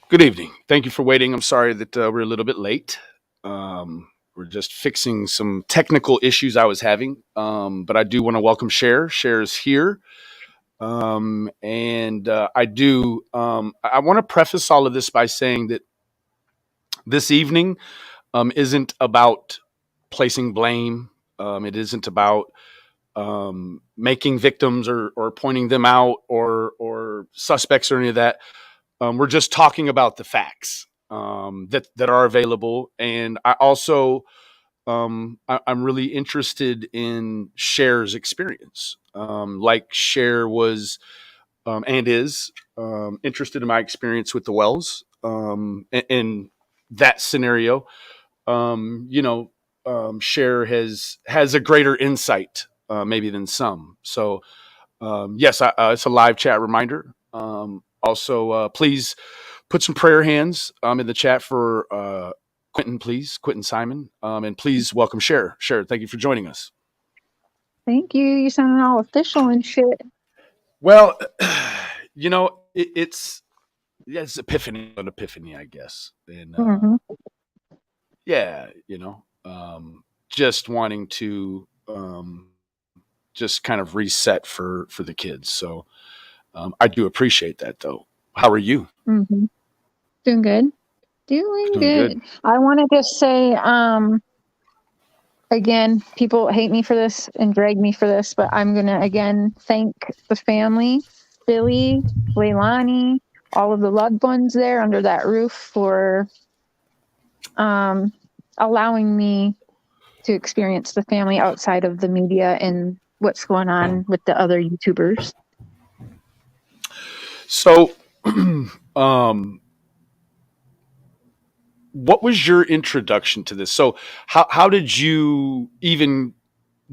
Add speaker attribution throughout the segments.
Speaker 1: Good evening. Thank you for waiting. I'm sorry that we're a little bit late. We're just fixing some technical issues I was having. But I do want to welcome Cher. Cher's here. I want to preface all of this by saying that this evening isn't about placing blame. It isn't about making victims or pointing them out or suspects or any of that. We're just talking about the facts that are available, and I'm really interested in Cher's experience. Like Cher was and is interested in my experience with the Wells in that scenario. Cher has a greater insight maybe than some. So yes, it's a live chat reminder. Please put some prayer hands in the chat for Quinton, please, Quinton Simon, and please welcome Cher. Cher, thank you for joining us.
Speaker 2: Thank you. You sounding all official and shit.
Speaker 1: Well, it's an epiphany, I guess, and yeah, just wanting to just kind of reset for the kids. So I do appreciate that, though. How are you?
Speaker 2: Mm-hmm. Doing good. Doing
Speaker 1: Doing
Speaker 2: good.
Speaker 1: good.
Speaker 2: I want to just say, again, people hate me for this and drag me for this, but I'm going to again thank the family, Billy, Leilani, all of the loved ones there under that roof for allowing me to experience the family outside of the media and what's going on with the other YouTubers.
Speaker 1: So, what was your introduction to this? So, how did you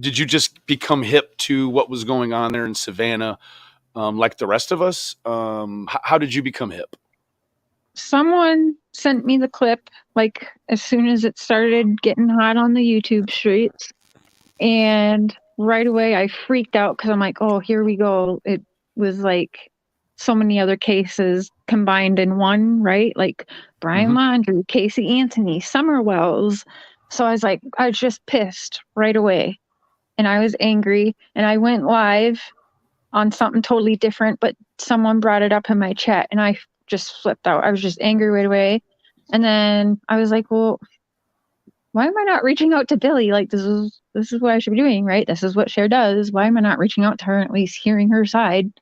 Speaker 1: just become hip to what was going on there in Savannah, like the rest of us? How did you become hip?
Speaker 2: Someone sent me the clip like as soon as it started getting hot on the YouTube streets, and right away I freaked out because I'm like, oh, here we go. It was like so many other cases combined in one, right? Like Brian
Speaker 1: Mm-hmm.
Speaker 2: Laundrie, Casey Anthony, Summer Wells. So I was just pissed right away, and I was angry, and I went live on something totally different, but someone brought it up in my chat and I just flipped out. I was just angry right away. And then I was like, well, why am I not reaching out to Billy? Like this is what I should be doing, right? This is what Cher does. Why am I not reaching out to her and at least hearing her side?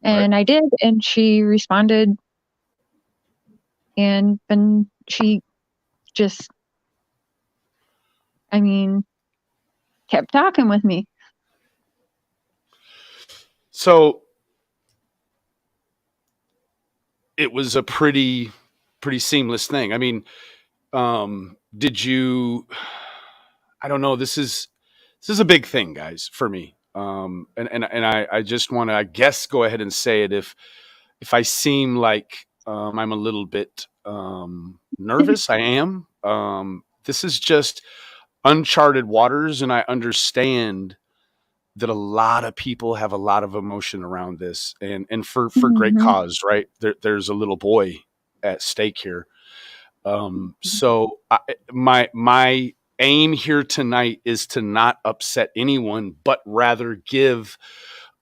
Speaker 1: Right.
Speaker 2: And I did, and she responded, and then she just, I mean, kept talking with me.
Speaker 1: So it was a pretty seamless thing. I mean, did you? I don't know. This is a big thing, guys, for me. I just want to, I guess, go ahead and say it if I seem like I'm a little bit nervous. I am. This is just uncharted waters, and I understand that a lot of people have a lot of emotion around this, and for great
Speaker 2: Mm-hmm.
Speaker 1: cause, right? There's a little boy at stake here. My aim here tonight is to not upset anyone, but rather give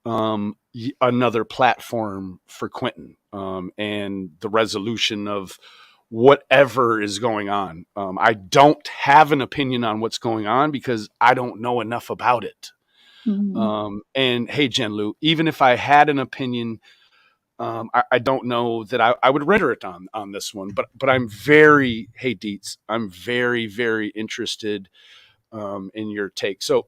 Speaker 1: another platform for Quinton and the resolution of whatever is going on. I don't have an opinion on what's going on because I don't know enough about it.
Speaker 2: Mm-hmm.
Speaker 1: And hey, Jen Lu, even if I had an opinion, I don't know that I would render it on this one. But I'm very, hey Dietz, I'm very, very interested in your take. So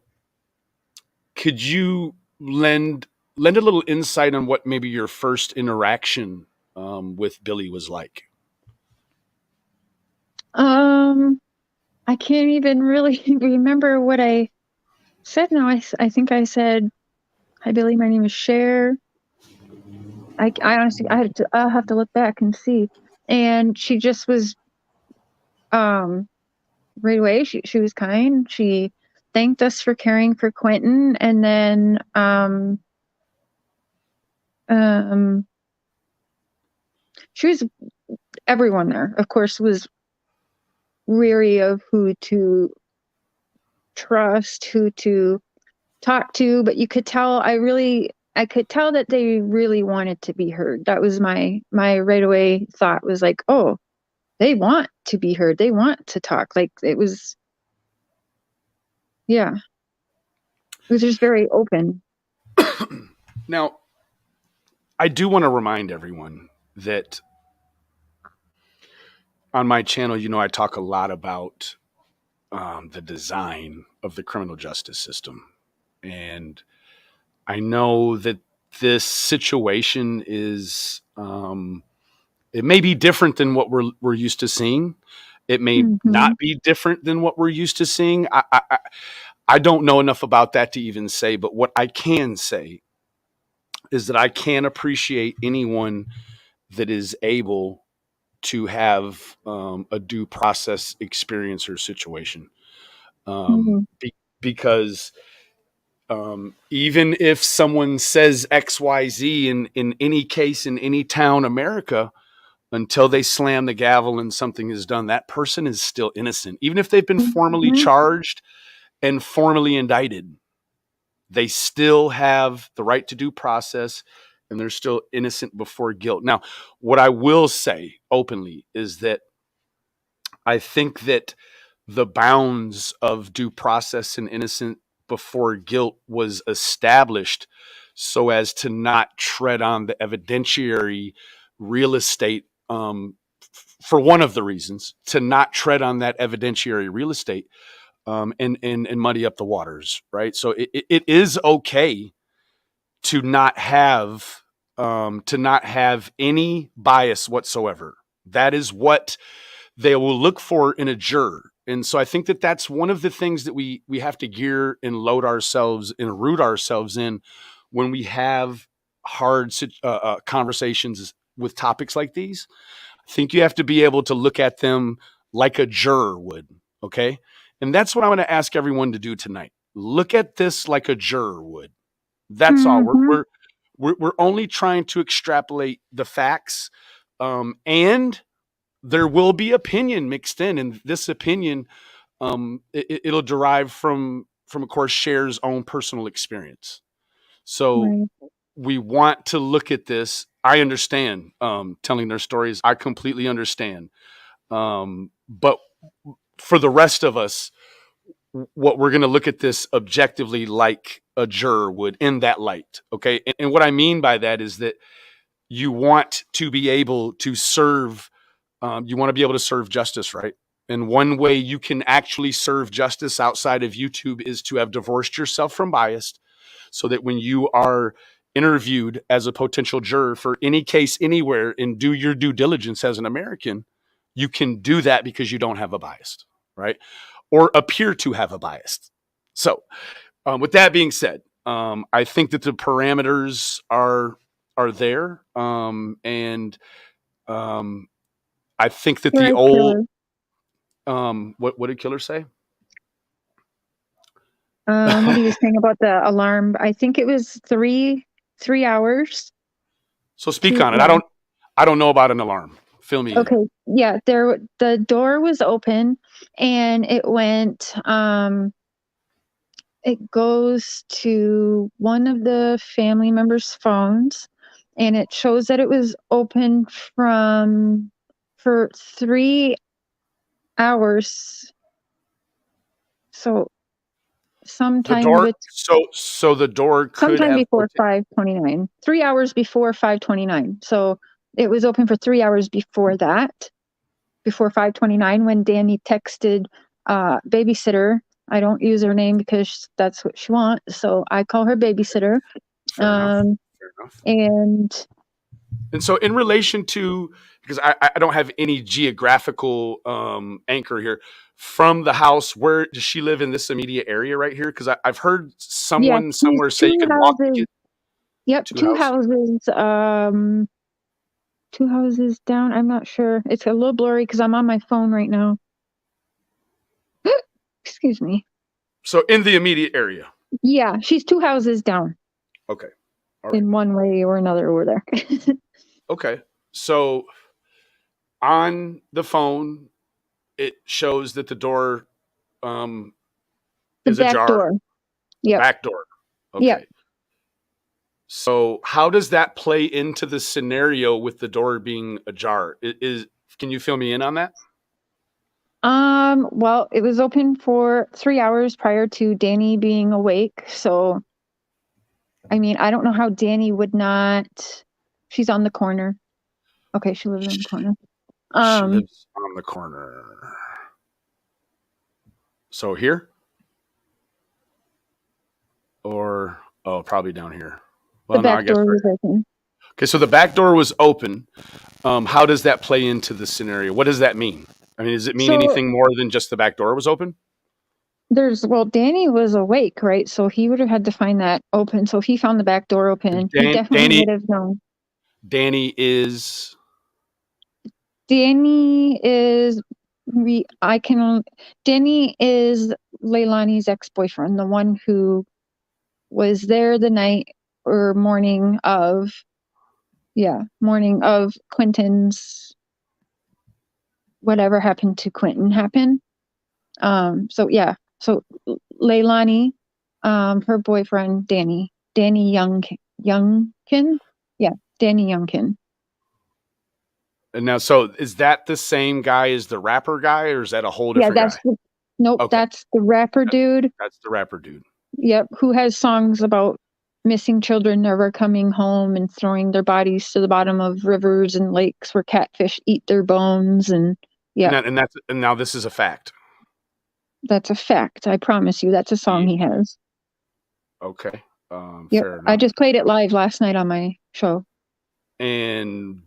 Speaker 1: could you lend a little insight on what maybe your first interaction with Billy was like?
Speaker 2: I can't even really remember what I said now. I think I said, hi, Billy, my name is Cher. I honestly, I'll have to look back and see. And she just was, right away, she was kind. She thanked us for caring for Quinton. And then, um, she was everyone there, of course, was weary of who to trust, who to talk to, but you could tell I could tell that they really wanted to be heard. That was my right away thought was like, oh, they want to be heard. They want to talk. Like it was, yeah, it was just very open.
Speaker 1: Now, I do want to remind everyone that on my channel, I talk a lot about the design of the criminal justice system. And I know that this situation is, it may be different than what we're used to seeing. It may
Speaker 2: Mm-hmm.
Speaker 1: not be different than what we're used to seeing. I don't know enough about that to even say, but what I can say is that I can appreciate anyone that is able to have a due process experience or situation.
Speaker 2: Mm-hmm.
Speaker 1: Because even if someone says XYZ in any case in any town, America, until they slam the gavel and something is done, that person is still innocent. Even if they've been formally
Speaker 2: Mm-hmm.
Speaker 1: charged and formally indicted, they still have the right to due process and they're still innocent before guilt. Now, what I will say openly is that I think that the bounds of due process and innocent before guilt was established so as to not tread on the evidentiary real estate, for one of the reasons, to not tread on that evidentiary real estate, and muddy up the waters, right? So it is okay to not have any bias whatsoever. That is what they will look for in a juror. And so I think that that's one of the things that we have to gear and load ourselves and root ourselves in when we have hard conversations with topics like these. I think you have to be able to look at them like a juror would. Okay. And that's what I want to ask everyone to do tonight. Look at this like a juror would. That's all.
Speaker 2: Mm-hmm.
Speaker 1: We're only trying to extrapolate the facts, and there will be opinion mixed in, and this opinion, it'll derive from of course Cher's own personal experience. So
Speaker 2: Right.
Speaker 1: we want to look at this. I understand telling their stories. I completely understand. But for the rest of us, what we're going to look at this objectively like a juror would in that light. Okay. And what I mean by that is that you want to be able to serve, you want to be able to serve justice, right? And one way you can actually serve justice outside of YouTube is to have divorced yourself from bias so that when you are interviewed as a potential juror for any case anywhere and do your due diligence as an American, you can do that because you don't have a bias, right? Or appear to have a bias. So, with that being said, I think that the parameters are there, and I think that
Speaker 2: You're
Speaker 1: the
Speaker 2: a
Speaker 1: old
Speaker 2: killer.
Speaker 1: what did Killer say?
Speaker 2: What are you saying about the alarm? I think it was 3 hours.
Speaker 1: So speak
Speaker 2: Two,
Speaker 1: on it.
Speaker 2: yeah.
Speaker 1: I don't know about an alarm. Fill me in.
Speaker 2: Okay. Yeah, the door was open and it goes to one of the family members' phones and it shows that it was open for 3 hours. So
Speaker 1: The
Speaker 2: sometime
Speaker 1: door.
Speaker 2: bet
Speaker 1: So the door could
Speaker 2: sometime
Speaker 1: have.
Speaker 2: before 5:29. 3 hours before 5:29. So it was open for 3 hours before that, before 5:29 when Danny texted babysitter. I don't use her name because that's what she wants, so I call her babysitter.
Speaker 1: Fair enough.
Speaker 2: Um,
Speaker 1: Fair enough.
Speaker 2: and
Speaker 1: And so, in relation to, because I don't have any geographical anchor here, from the house, where does she live in this immediate area right here? Because I've heard
Speaker 2: yeah,
Speaker 1: someone
Speaker 2: she's
Speaker 1: somewhere say you
Speaker 2: two
Speaker 1: can walk to
Speaker 2: houses.
Speaker 1: get
Speaker 2: Yep,
Speaker 1: to a
Speaker 2: two
Speaker 1: house.
Speaker 2: houses. 2 houses down. I'm not sure. It's a little blurry because I'm on my phone right now. Excuse me.
Speaker 1: So in the immediate area.
Speaker 2: Yeah, she's 2 houses down
Speaker 1: Okay. All right.
Speaker 2: in one way or another over there.
Speaker 1: Okay. So on the phone, it shows that the door
Speaker 2: The
Speaker 1: is
Speaker 2: back
Speaker 1: ajar.
Speaker 2: door.
Speaker 1: The
Speaker 2: Yep.
Speaker 1: back door.
Speaker 2: Yep.
Speaker 1: Okay. So how does that play into the scenario with the door being ajar? Can you fill me in on that?
Speaker 2: Well, it was open for 3 hours prior to Danny being awake. So, I mean, I don't know how Danny would not. She's on the corner. Okay, she lives on the corner.
Speaker 1: She
Speaker 2: Um,
Speaker 1: lives on the corner. So here? Or, oh, probably down here.
Speaker 2: the
Speaker 1: Well, no, I
Speaker 2: back
Speaker 1: guess.
Speaker 2: door was open.
Speaker 1: Okay, so the back door was open. How does that play into the scenario? What does that mean? I mean, does it mean
Speaker 2: So
Speaker 1: anything more than just the back door was open?
Speaker 2: well, Danny was awake, right? So he would have had to find that open. So if he found the back door open, he definitely
Speaker 1: Danny
Speaker 2: would have known.
Speaker 1: Danny is
Speaker 2: Danny is Danny is Leilani's ex-boyfriend, the one who was there the night or morning of Quinton's whatever happened to Quinton happened. So yeah, so Leilani, her boyfriend Danny Youngkin, yeah, Danny Youngkin.
Speaker 1: and now. So is that the same guy as the rapper guy, or is that a whole
Speaker 2: Yeah,
Speaker 1: different guy?
Speaker 2: nope,
Speaker 1: Okay,
Speaker 2: that's the rapper dude.
Speaker 1: that's the rapper dude.
Speaker 2: Yep, who has songs about missing children never coming home and throwing their bodies to the bottom of rivers and lakes where catfish eat their bones, and yeah,
Speaker 1: And now this is a fact.
Speaker 2: that's a fact. I promise you, that's a song he
Speaker 1: Yeah.
Speaker 2: has.
Speaker 1: Okay.
Speaker 2: Yep,
Speaker 1: Fair
Speaker 2: I
Speaker 1: enough.
Speaker 2: just played it live last night on my show.
Speaker 1: And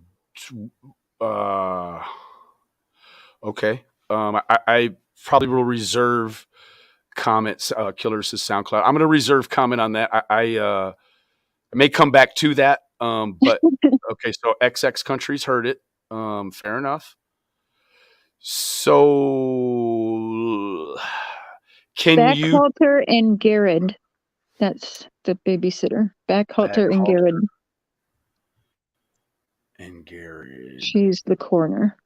Speaker 1: uh, okay. I probably will reserve comments. Killers to SoundCloud. I'm going to reserve comment on that. I may come back to that. But okay. So XX countries heard it. Fair enough. So can you
Speaker 2: Backhalter and Garrett. That's the babysitter. Backhalter and
Speaker 1: Backhalter
Speaker 2: Garrett.
Speaker 1: and Gary?
Speaker 2: She's the coroner.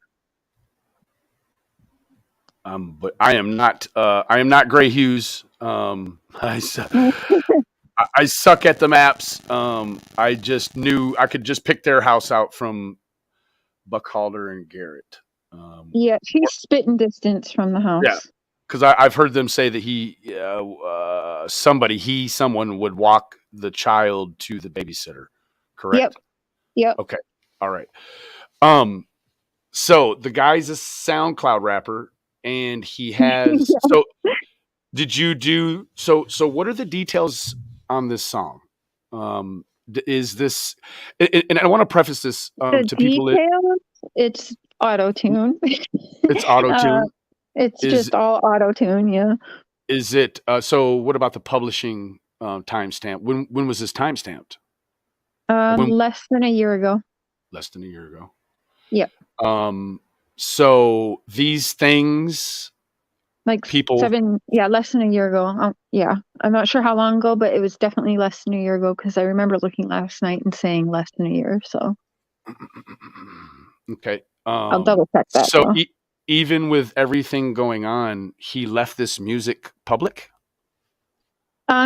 Speaker 1: But I am not. I am not Gray Hughes. I suck at the maps. I just knew I could just pick their house out from Buckhalter and Garrett.
Speaker 2: Yeah, she's spitting distance from the
Speaker 1: Yeah,
Speaker 2: house.
Speaker 1: because I've heard them say that someone would walk the child to the babysitter.
Speaker 2: Yep,
Speaker 1: Correct.
Speaker 2: yep.
Speaker 1: Okay. All right. Um. So the guy's a SoundCloud rapper, and he has. So did you do so? So what are the details on this song? Is this? And I want to preface this
Speaker 2: The
Speaker 1: to people that
Speaker 2: details, it's auto tune.
Speaker 1: it's auto
Speaker 2: uh,
Speaker 1: tune.
Speaker 2: it's
Speaker 1: Is
Speaker 2: just all auto tune. Yeah.
Speaker 1: is it? So what about the publishing timestamp? When was this timestamped? When
Speaker 2: Less than a year ago.
Speaker 1: less than a year ago.
Speaker 2: Yep.
Speaker 1: So these things
Speaker 2: Like
Speaker 1: people
Speaker 2: less than a year ago. Yeah, I'm not sure how long ago, but it was definitely less than a year ago because I remember looking last night and saying less than a year. So
Speaker 1: okay.
Speaker 2: I'll double check that
Speaker 1: So
Speaker 2: though.
Speaker 1: even with everything going on, he left this music public.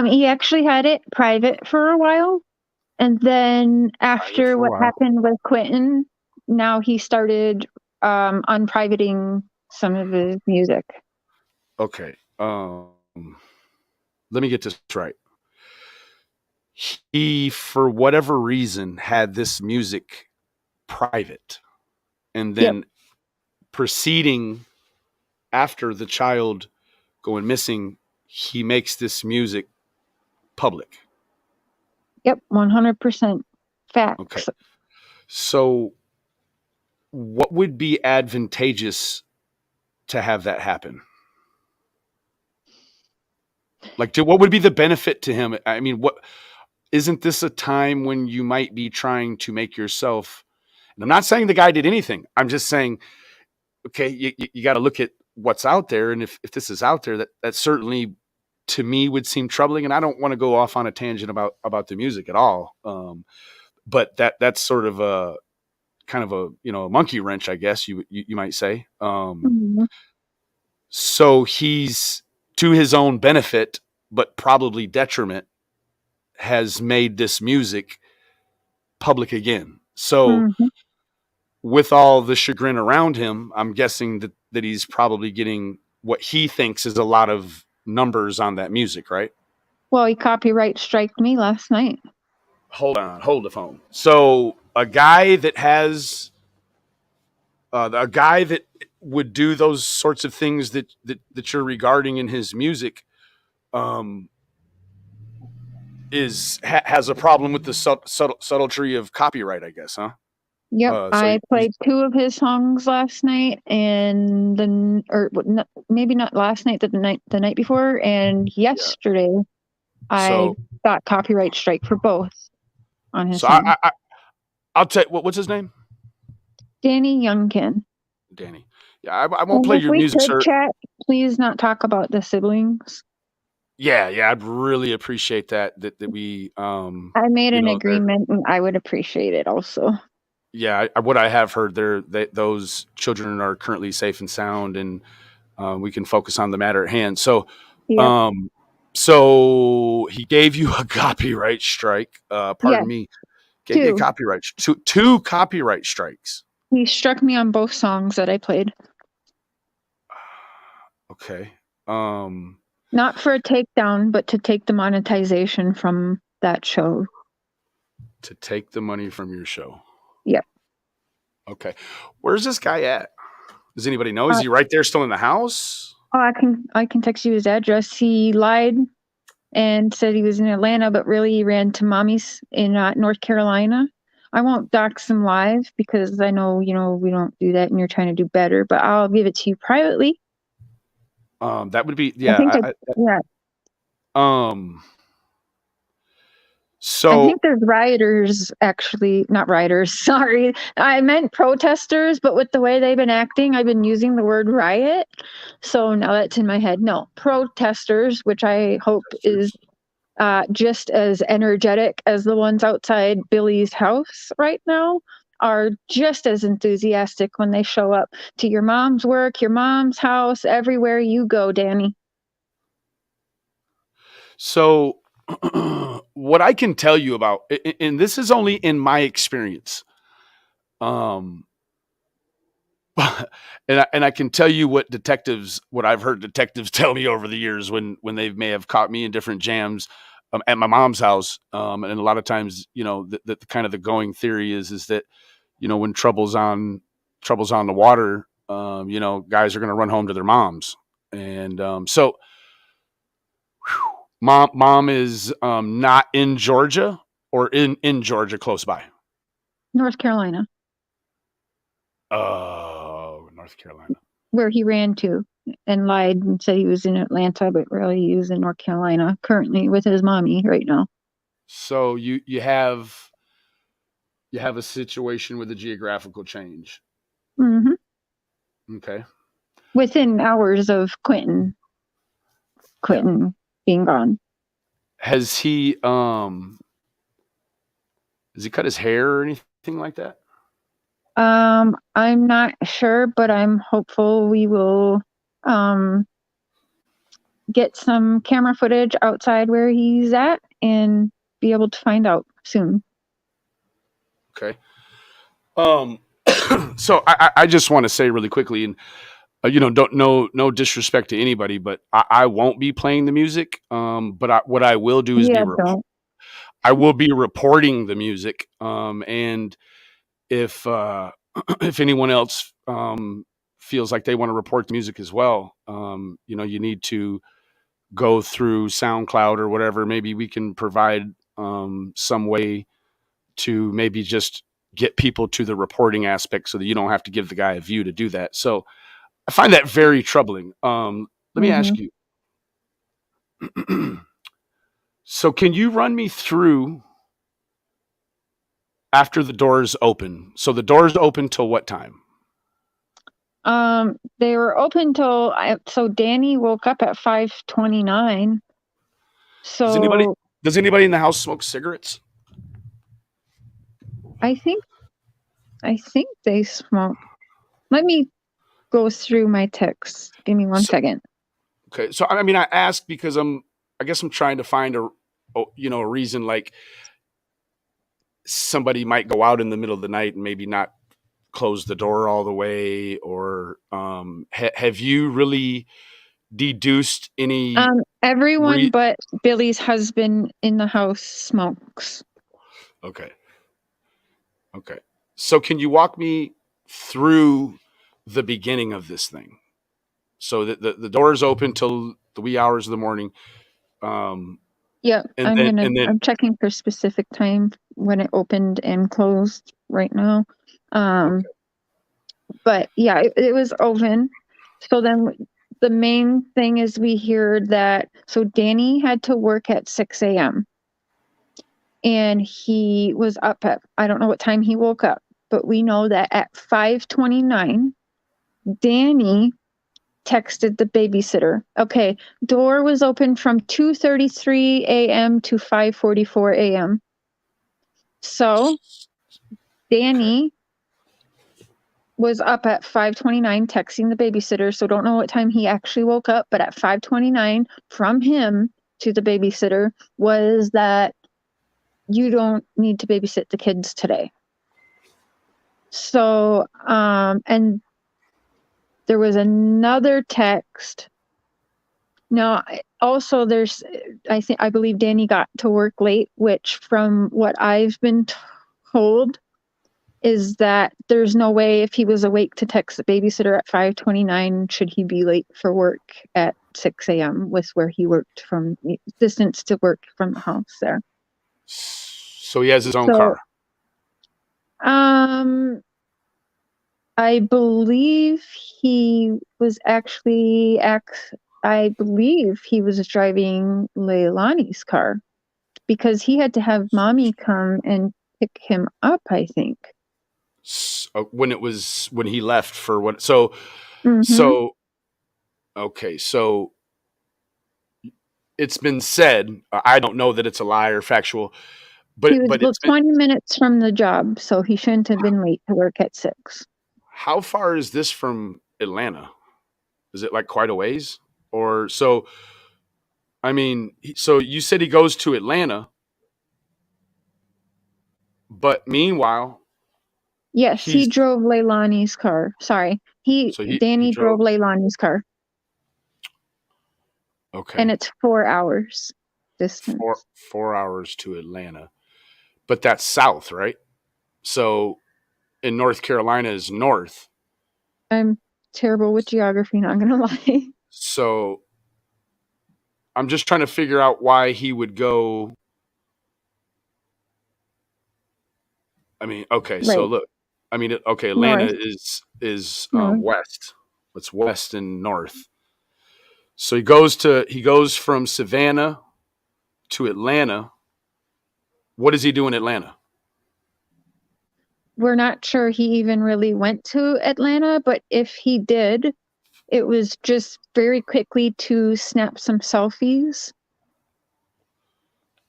Speaker 2: He actually had it private for a while, and then after what happened with Quinton, now he started unprivating some of his music.
Speaker 1: Okay. Let me get this right. He, for whatever reason, had this music private, and then proceeding after the child going missing, he makes this music public.
Speaker 2: Yep, 100% facts.
Speaker 1: Okay. So, what would be advantageous to have that happen? Like, what would be the benefit to him? I mean, what isn't this a time when you might be trying to make yourself? And I'm not saying the guy did anything. I'm just saying, okay, you got to look at what's out there, and if this is out there, that certainly to me would seem troubling. And I don't want to go off on a tangent about the music at all. But that's sort of kind of a monkey wrench, I guess you might say.
Speaker 2: Mhm.
Speaker 1: So he's, to his own benefit, but probably detriment, has made this music public again. So
Speaker 2: Mhm.
Speaker 1: with all the chagrin around him, I'm guessing that he's probably getting what he thinks is a lot of numbers on that music, right?
Speaker 2: Well, he copyright striked me last night.
Speaker 1: Hold on, hold the phone. So a guy that would do those sorts of things that you're regarding in his music, um, has a problem with the subtlety of copyright, I guess, huh?
Speaker 2: Yep,
Speaker 1: So
Speaker 2: I played two of his songs last night, and then, or maybe not last night, the night before, and
Speaker 1: yeah.
Speaker 2: yesterday I
Speaker 1: So
Speaker 2: got copyright strike for both on his
Speaker 1: so
Speaker 2: song.
Speaker 1: I'll tell you what's his name.
Speaker 2: Danny Youngkin.
Speaker 1: Danny. Yeah, I won't
Speaker 2: And
Speaker 1: play
Speaker 2: if
Speaker 1: your
Speaker 2: we
Speaker 1: music,
Speaker 2: could
Speaker 1: sir.
Speaker 2: chat, please not talk about the siblings.
Speaker 1: Yeah, I'd really appreciate that we
Speaker 2: I made an
Speaker 1: they're,
Speaker 2: agreement, and I would appreciate it also.
Speaker 1: yeah, what I have heard, those children are currently safe and sound, and we can focus on the matter at hand. So,
Speaker 2: Yep.
Speaker 1: um, so he gave you a copyright strike. Pardon
Speaker 2: Yes,
Speaker 1: me, gave you a
Speaker 2: two.
Speaker 1: copyright two copyright strikes.
Speaker 2: He struck me on both songs that I played.
Speaker 1: Okay. Um,
Speaker 2: Not for a takedown, but to take the monetization from that show.
Speaker 1: to take the money from your show.
Speaker 2: Yep.
Speaker 1: Okay. Where's this guy at? Does anybody know? Is
Speaker 2: Uh,
Speaker 1: he right there still in the house?
Speaker 2: oh, I can text you his address. He lied and said he was in Atlanta, but really he ran to mommy's in North Carolina. I won't dox him live because I know we don't do that, and you're trying to do better. But I'll give it to you privately.
Speaker 1: That would be,
Speaker 2: I think
Speaker 1: yeah.
Speaker 2: yeah.
Speaker 1: Um.
Speaker 2: I think
Speaker 1: So
Speaker 2: there's rioters, actually, not rioters. Sorry, I meant protesters. But with the way they've been acting, I've been using the word riot. So now that's in my head. No, protesters, which I hope is just as energetic as the ones outside Billy's house right now, are just as enthusiastic when they show up to your mom's work, your mom's house, everywhere you go, Danny.
Speaker 1: so what I can tell you about, and this is only in my experience, um, and I can tell you what I've heard detectives tell me over the years when they may have caught me in different jams, at my mom's house, and a lot of times, the kind of the going theory is that, when trouble's on the water, guys are going to run home to their moms, and so mom is, not in Georgia, or in Georgia close by.
Speaker 2: North Carolina,
Speaker 1: Oh, North Carolina.
Speaker 2: where he ran to and lied and said he was in Atlanta, but really he was in North Carolina currently with his mommy right now.
Speaker 1: So you have a situation with a geographical change.
Speaker 2: Hmm.
Speaker 1: Okay.
Speaker 2: Within hours of Quinton,
Speaker 1: Yeah.
Speaker 2: Quinton being gone.
Speaker 1: Has he cut his hair or anything like that?
Speaker 2: I'm not sure, but I'm hopeful we will um get some camera footage outside where he's at and be able to find out soon.
Speaker 1: Okay. Um so I just want to say really quickly, and don't, no disrespect to anybody, but I won't be playing the music. But what I will do is
Speaker 2: Yeah, don't.
Speaker 1: I will be reporting the music. And if if anyone else feels like they want to report the music as well, you need to go through SoundCloud or whatever. Maybe we can provide some way to maybe just get people to the reporting aspect so that you don't have to give the guy a view to do that. So I find that very troubling. Let me
Speaker 2: Hmm.
Speaker 1: ask you. So can you run me through after the doors open? So the doors open till what time?
Speaker 2: They were open till so Danny woke up at 5:29.
Speaker 1: Does anybody
Speaker 2: So
Speaker 1: does anybody in the house smoke cigarettes?
Speaker 2: I think I think they smoke. Let me go through my texts. Give me one
Speaker 1: So,
Speaker 2: second.
Speaker 1: okay. So I mean, I ask because I guess I'm trying to find a reason, like somebody might go out in the middle of the night and maybe not close the door all the way, or have you really deduced any
Speaker 2: Everyone
Speaker 1: re
Speaker 2: but Billy's husband in the house smokes.
Speaker 1: okay. Okay. So can you walk me through the beginning of this thing? So that the door is open till the wee hours of the morning. Um,
Speaker 2: Yep,
Speaker 1: and then
Speaker 2: I'm checking for specific time when it opened and closed right now. Um,
Speaker 1: okay.
Speaker 2: but yeah, it was open. So then the main thing is we hear that so Danny had to work at 6 a.m. and he was up at I don't know what time he woke up, but we know that at 5:29, Danny texted the babysitter. Okay, door was open from 2:33 a.m. to 5:44 a.m. So
Speaker 1: Okay.
Speaker 2: Danny was up at 5:29 texting the babysitter. So don't know what time he actually woke up, but at 5:29 from him to the babysitter was that you don't need to babysit the kids today. So and there was another text. No, also there's I believe Danny got to work late, which from what I've been told is that there's no way if he was awake to text the babysitter at 5:29 should he be late for work at 6 a.m. with where he worked from distance to work from the house there.
Speaker 1: So he has his own
Speaker 2: So
Speaker 1: car.
Speaker 2: um I believe he was actually I believe he was driving Leilani's car because he had to have mommy come and pick him up, I think.
Speaker 1: When he left for what? So
Speaker 2: Mm-hmm.
Speaker 1: so okay. So it's been said. I don't know that it's a lie or factual,
Speaker 2: He was
Speaker 1: but
Speaker 2: about
Speaker 1: it's been.
Speaker 2: 20 minutes from the job, so he shouldn't have been late to work at 6.
Speaker 1: How far is this from Atlanta? Is it like quite a ways? Or so? I mean, so you said he goes to Atlanta, but meanwhile,
Speaker 2: Yes, he
Speaker 1: he's
Speaker 2: drove Leilani's car. Sorry.
Speaker 1: he
Speaker 2: Danny drove
Speaker 1: drove.
Speaker 2: Leilani's car, and
Speaker 1: Okay,
Speaker 2: it's 4 hours
Speaker 1: four
Speaker 2: distance.
Speaker 1: 4 hours to Atlanta, but that's south, right? So in North Carolina is north.
Speaker 2: I'm terrible with geography, not gonna lie.
Speaker 1: So I'm just trying to figure out why he would go. I mean, okay, so
Speaker 2: Right.
Speaker 1: look, I mean, okay, Atlanta
Speaker 2: North.
Speaker 1: is
Speaker 2: North.
Speaker 1: west. It's west and north. So he goes from Savannah to Atlanta. What does he do in Atlanta?
Speaker 2: We're not sure he even really went to Atlanta, but if he did, it was just very quickly to snap some selfies.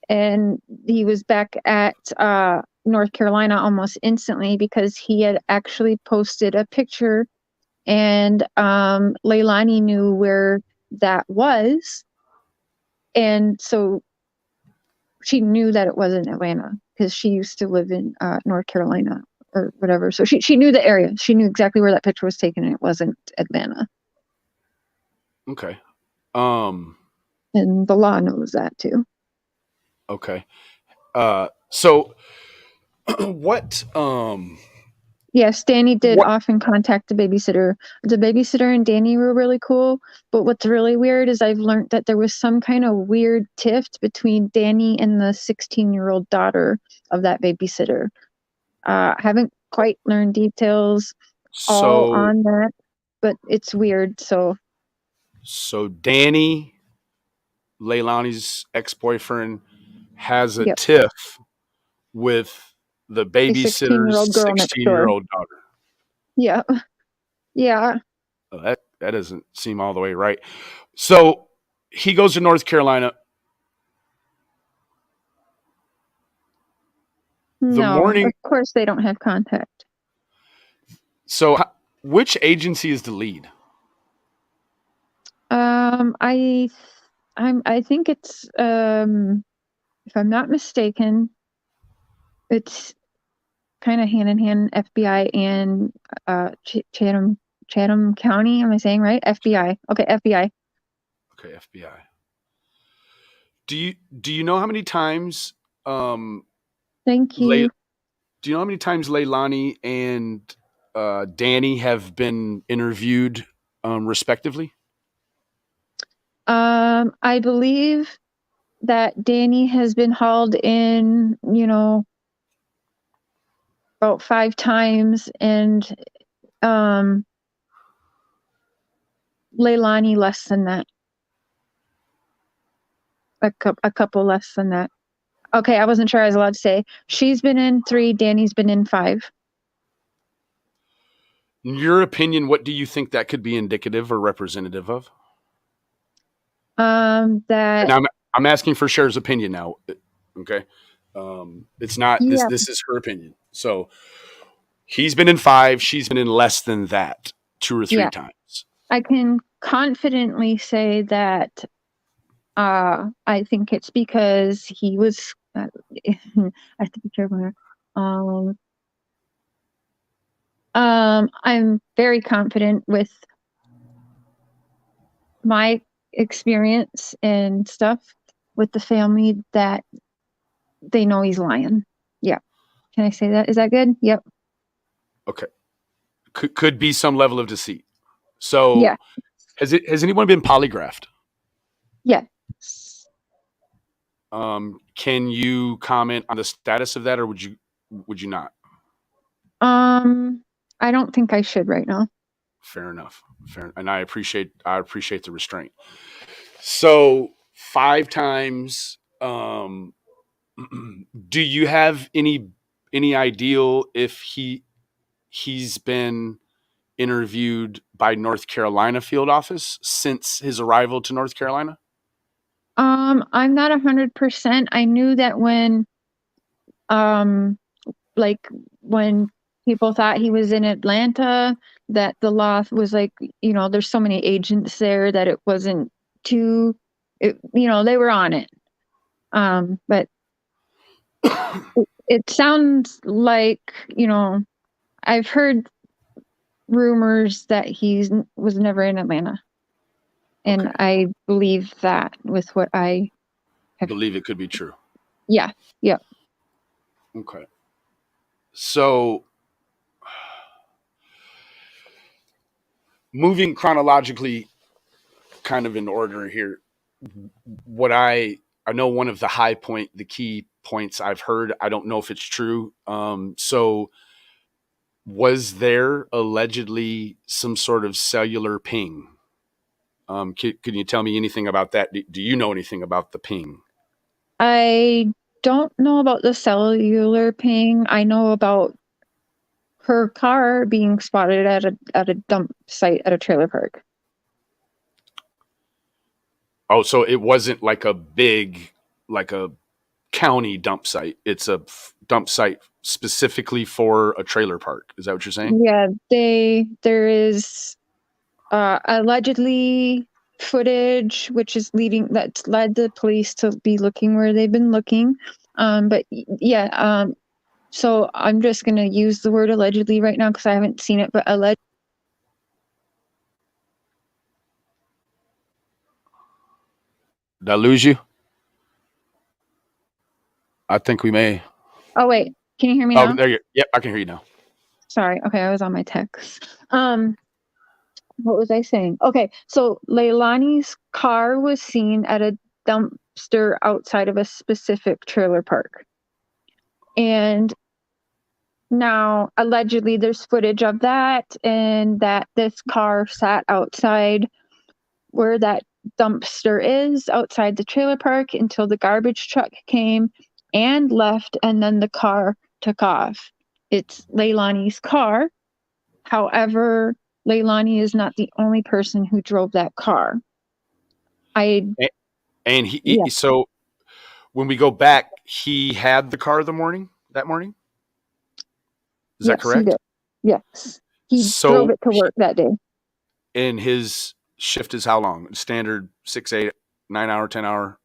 Speaker 2: And he was back at North Carolina almost instantly because he had actually posted a picture, and Leilani knew where that was. And so she knew that it wasn't Atlanta because she used to live in North Carolina or whatever. So she knew the area. She knew exactly where that picture was taken, and it wasn't Atlanta.
Speaker 1: Okay. Um.
Speaker 2: And the law knows that too.
Speaker 1: Okay. So what?
Speaker 2: Yes, Danny did
Speaker 1: What?
Speaker 2: often contact the babysitter. The babysitter and Danny were really cool, but what's really weird is I've learned that there was some kind of weird tiff between Danny and the 16-year-old daughter of that babysitter. I haven't quite learned details all
Speaker 1: So
Speaker 2: on that, but it's weird. So,
Speaker 1: Danny, Leilani's ex boyfriend, has a
Speaker 2: yep,
Speaker 1: tiff with the
Speaker 2: a
Speaker 1: babysitter's
Speaker 2: 16-year-old girl next
Speaker 1: 16
Speaker 2: door.
Speaker 1: year old daughter.
Speaker 2: Yeah, yeah.
Speaker 1: Oh, that doesn't seem all the way right. So he goes to North Carolina. The
Speaker 2: No, of
Speaker 1: morning
Speaker 2: course they don't have contact.
Speaker 1: So, which agency is the lead?
Speaker 2: I I think it's if I'm not mistaken, it's kind of hand in hand FBI and Chatham County. Am I saying right? FBI. Okay, FBI.
Speaker 1: Okay, FBI. Do you know how many times um
Speaker 2: Thank
Speaker 1: Le-
Speaker 2: you.
Speaker 1: do you know how many times Leilani and Danny have been interviewed respectively?
Speaker 2: I believe that Danny has been hauled in, about 5 times, and um, Leilani less than that, a couple less than that. Okay, I wasn't sure I was allowed to say. She's been in 3, Danny's been in 5.
Speaker 1: In your opinion, what do you think that could be indicative or representative of? And
Speaker 2: That,
Speaker 1: I'm asking for Cher's opinion now. Okay, it's not this.
Speaker 2: yeah,
Speaker 1: This is her opinion. So he's been in 5. She's been in less than that, 2 or 3
Speaker 2: yeah.
Speaker 1: times.
Speaker 2: I can confidently say that I think it's because he was, I have to be careful here. Um, I'm very confident with my experience and stuff with the family that they know he's lying. Yeah. Can I say that? Is that good? Yep.
Speaker 1: Okay, could be some level of deceit.
Speaker 2: Yeah.
Speaker 1: So has anyone been polygraphed?
Speaker 2: Yeah.
Speaker 1: Can you comment on the status of that, or would you not?
Speaker 2: Um, I don't think I should right now.
Speaker 1: Fair enough. Fair, and I appreciate the restraint. So 5 times. Do you have any ideal if he's been interviewed by North Carolina field office since his arrival to North Carolina?
Speaker 2: I'm not 100%. I knew that um, like when people thought he was in Atlanta, that the law was like, there's so many agents there that it wasn't too, they were on it. But it sounds like, I've heard rumors that he was never in Atlanta. And
Speaker 1: Okay,
Speaker 2: I believe that with what I have.
Speaker 1: believe it could be true.
Speaker 2: Yeah. Yeah.
Speaker 1: Okay, so moving chronologically, kind of in order here, what I know one of the key points I've heard. I don't know if it's true. So was there allegedly some sort of cellular ping? Can you tell me anything about that? Do you know anything about the ping?
Speaker 2: I don't know about the cellular ping. I know about her car being spotted at a dump site at a trailer park.
Speaker 1: Oh, so it wasn't like like a county dump site. It's a dump site specifically for a trailer park. Is that what you're saying?
Speaker 2: Yeah, there is allegedly footage which is leading that's led the police to be looking where they've been looking. But yeah, so I'm just gonna use the word allegedly right now because I haven't seen it, but alleged.
Speaker 1: Did I lose you? I think we may.
Speaker 2: Oh wait, can you hear me
Speaker 1: Oh,
Speaker 2: now?
Speaker 1: there you. Yep, I can hear you now.
Speaker 2: Sorry. Okay, I was on my text. What was I saying? Okay, so Leilani's car was seen at a dumpster outside of a specific trailer park. And now, allegedly, there's footage of that, and that this car sat outside where that dumpster is outside the trailer park until the garbage truck came and left, and then the car took off. It's Leilani's car. However, Leilani is not the only person who drove that car. I,
Speaker 1: And
Speaker 2: yeah,
Speaker 1: so when we go back, he had the car that morning. Is that
Speaker 2: yes, he did.
Speaker 1: correct?
Speaker 2: Yes. He drove
Speaker 1: So
Speaker 2: it to work that day.
Speaker 1: in his shift is how long? Standard 6, 8, 9 hour, 10 hour.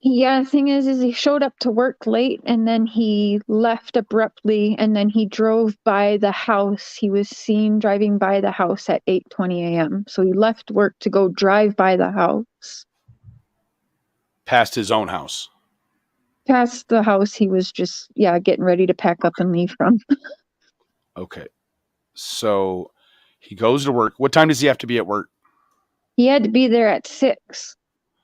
Speaker 2: Yeah, the thing is he showed up to work late and then he left abruptly and then he drove by the house. He was seen driving by the house at 8:20 a.m. So he left work to go drive by the house.
Speaker 1: Past his own house.
Speaker 2: Past the house he was just getting ready to pack up and leave from.
Speaker 1: Okay. So he goes to work. What time does he have to be at work?
Speaker 2: He had to be there at 6
Speaker 1: So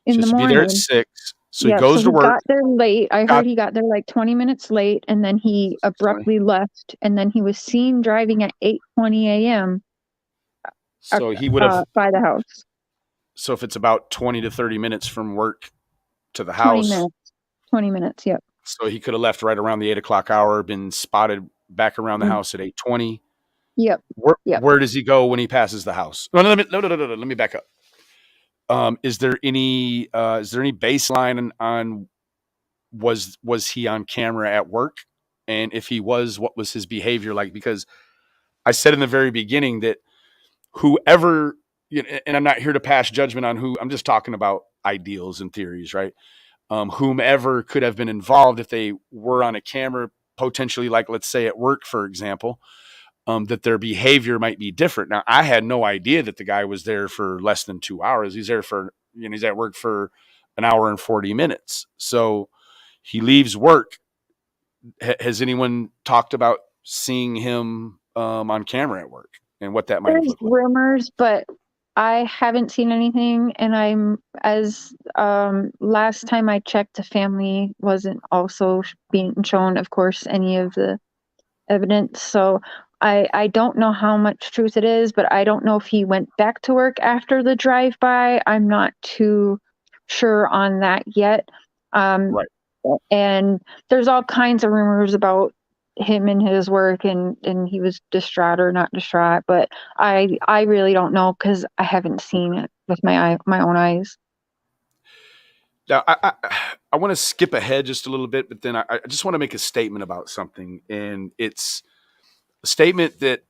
Speaker 1: he
Speaker 2: in the
Speaker 1: has to be there at
Speaker 2: morning.
Speaker 1: 6. So he
Speaker 2: Yeah, so
Speaker 1: goes to
Speaker 2: he
Speaker 1: work.
Speaker 2: got there late. I heard
Speaker 1: Got
Speaker 2: he got there like 20 minutes late and then he
Speaker 1: 6:20.
Speaker 2: abruptly left and then he was seen driving at 8:20 a.m.
Speaker 1: So he would have.
Speaker 2: By the house.
Speaker 1: So if it's about 20 to 30 minutes from work to the
Speaker 2: 20
Speaker 1: house,
Speaker 2: minutes. 20 minutes, yep.
Speaker 1: so he could have left right around the 8 o'clock hour, been spotted back around the
Speaker 2: Mm,
Speaker 1: house at 8:20.
Speaker 2: yep,
Speaker 1: Where
Speaker 2: yep.
Speaker 1: where does he go when he passes the house? No, no. Let me back up. Is there any baseline on was he on camera at work? And if he was, what was his behavior like? Because I said in the very beginning that whoever, and I'm not here to pass judgment on who, I'm just talking about ideals and theories, right? Whomever could have been involved if they were on a camera, potentially, like let's say at work, for example, that their behavior might be different. Now, I had no idea that the guy was there for less than 2 hours. He's there for, he's at work for an hour and 40 minutes. So he leaves work. Has anyone talked about seeing him on camera at work and what that might have
Speaker 2: There's
Speaker 1: looked like?
Speaker 2: rumors, but I haven't seen anything. And I'm as last time I checked, the family wasn't also being shown, of course, any of the evidence. So I don't know how much truth it is, but I don't know if he went back to work after the drive by. I'm not too sure on that yet. Um,
Speaker 1: Right.
Speaker 2: and there's all kinds of rumors about him and his work and he was distraught or not distraught, but I really don't know because I haven't seen it with my own eyes.
Speaker 1: Now, I want to skip ahead just a little bit, but then I just want to make a statement about something. And it's a statement that,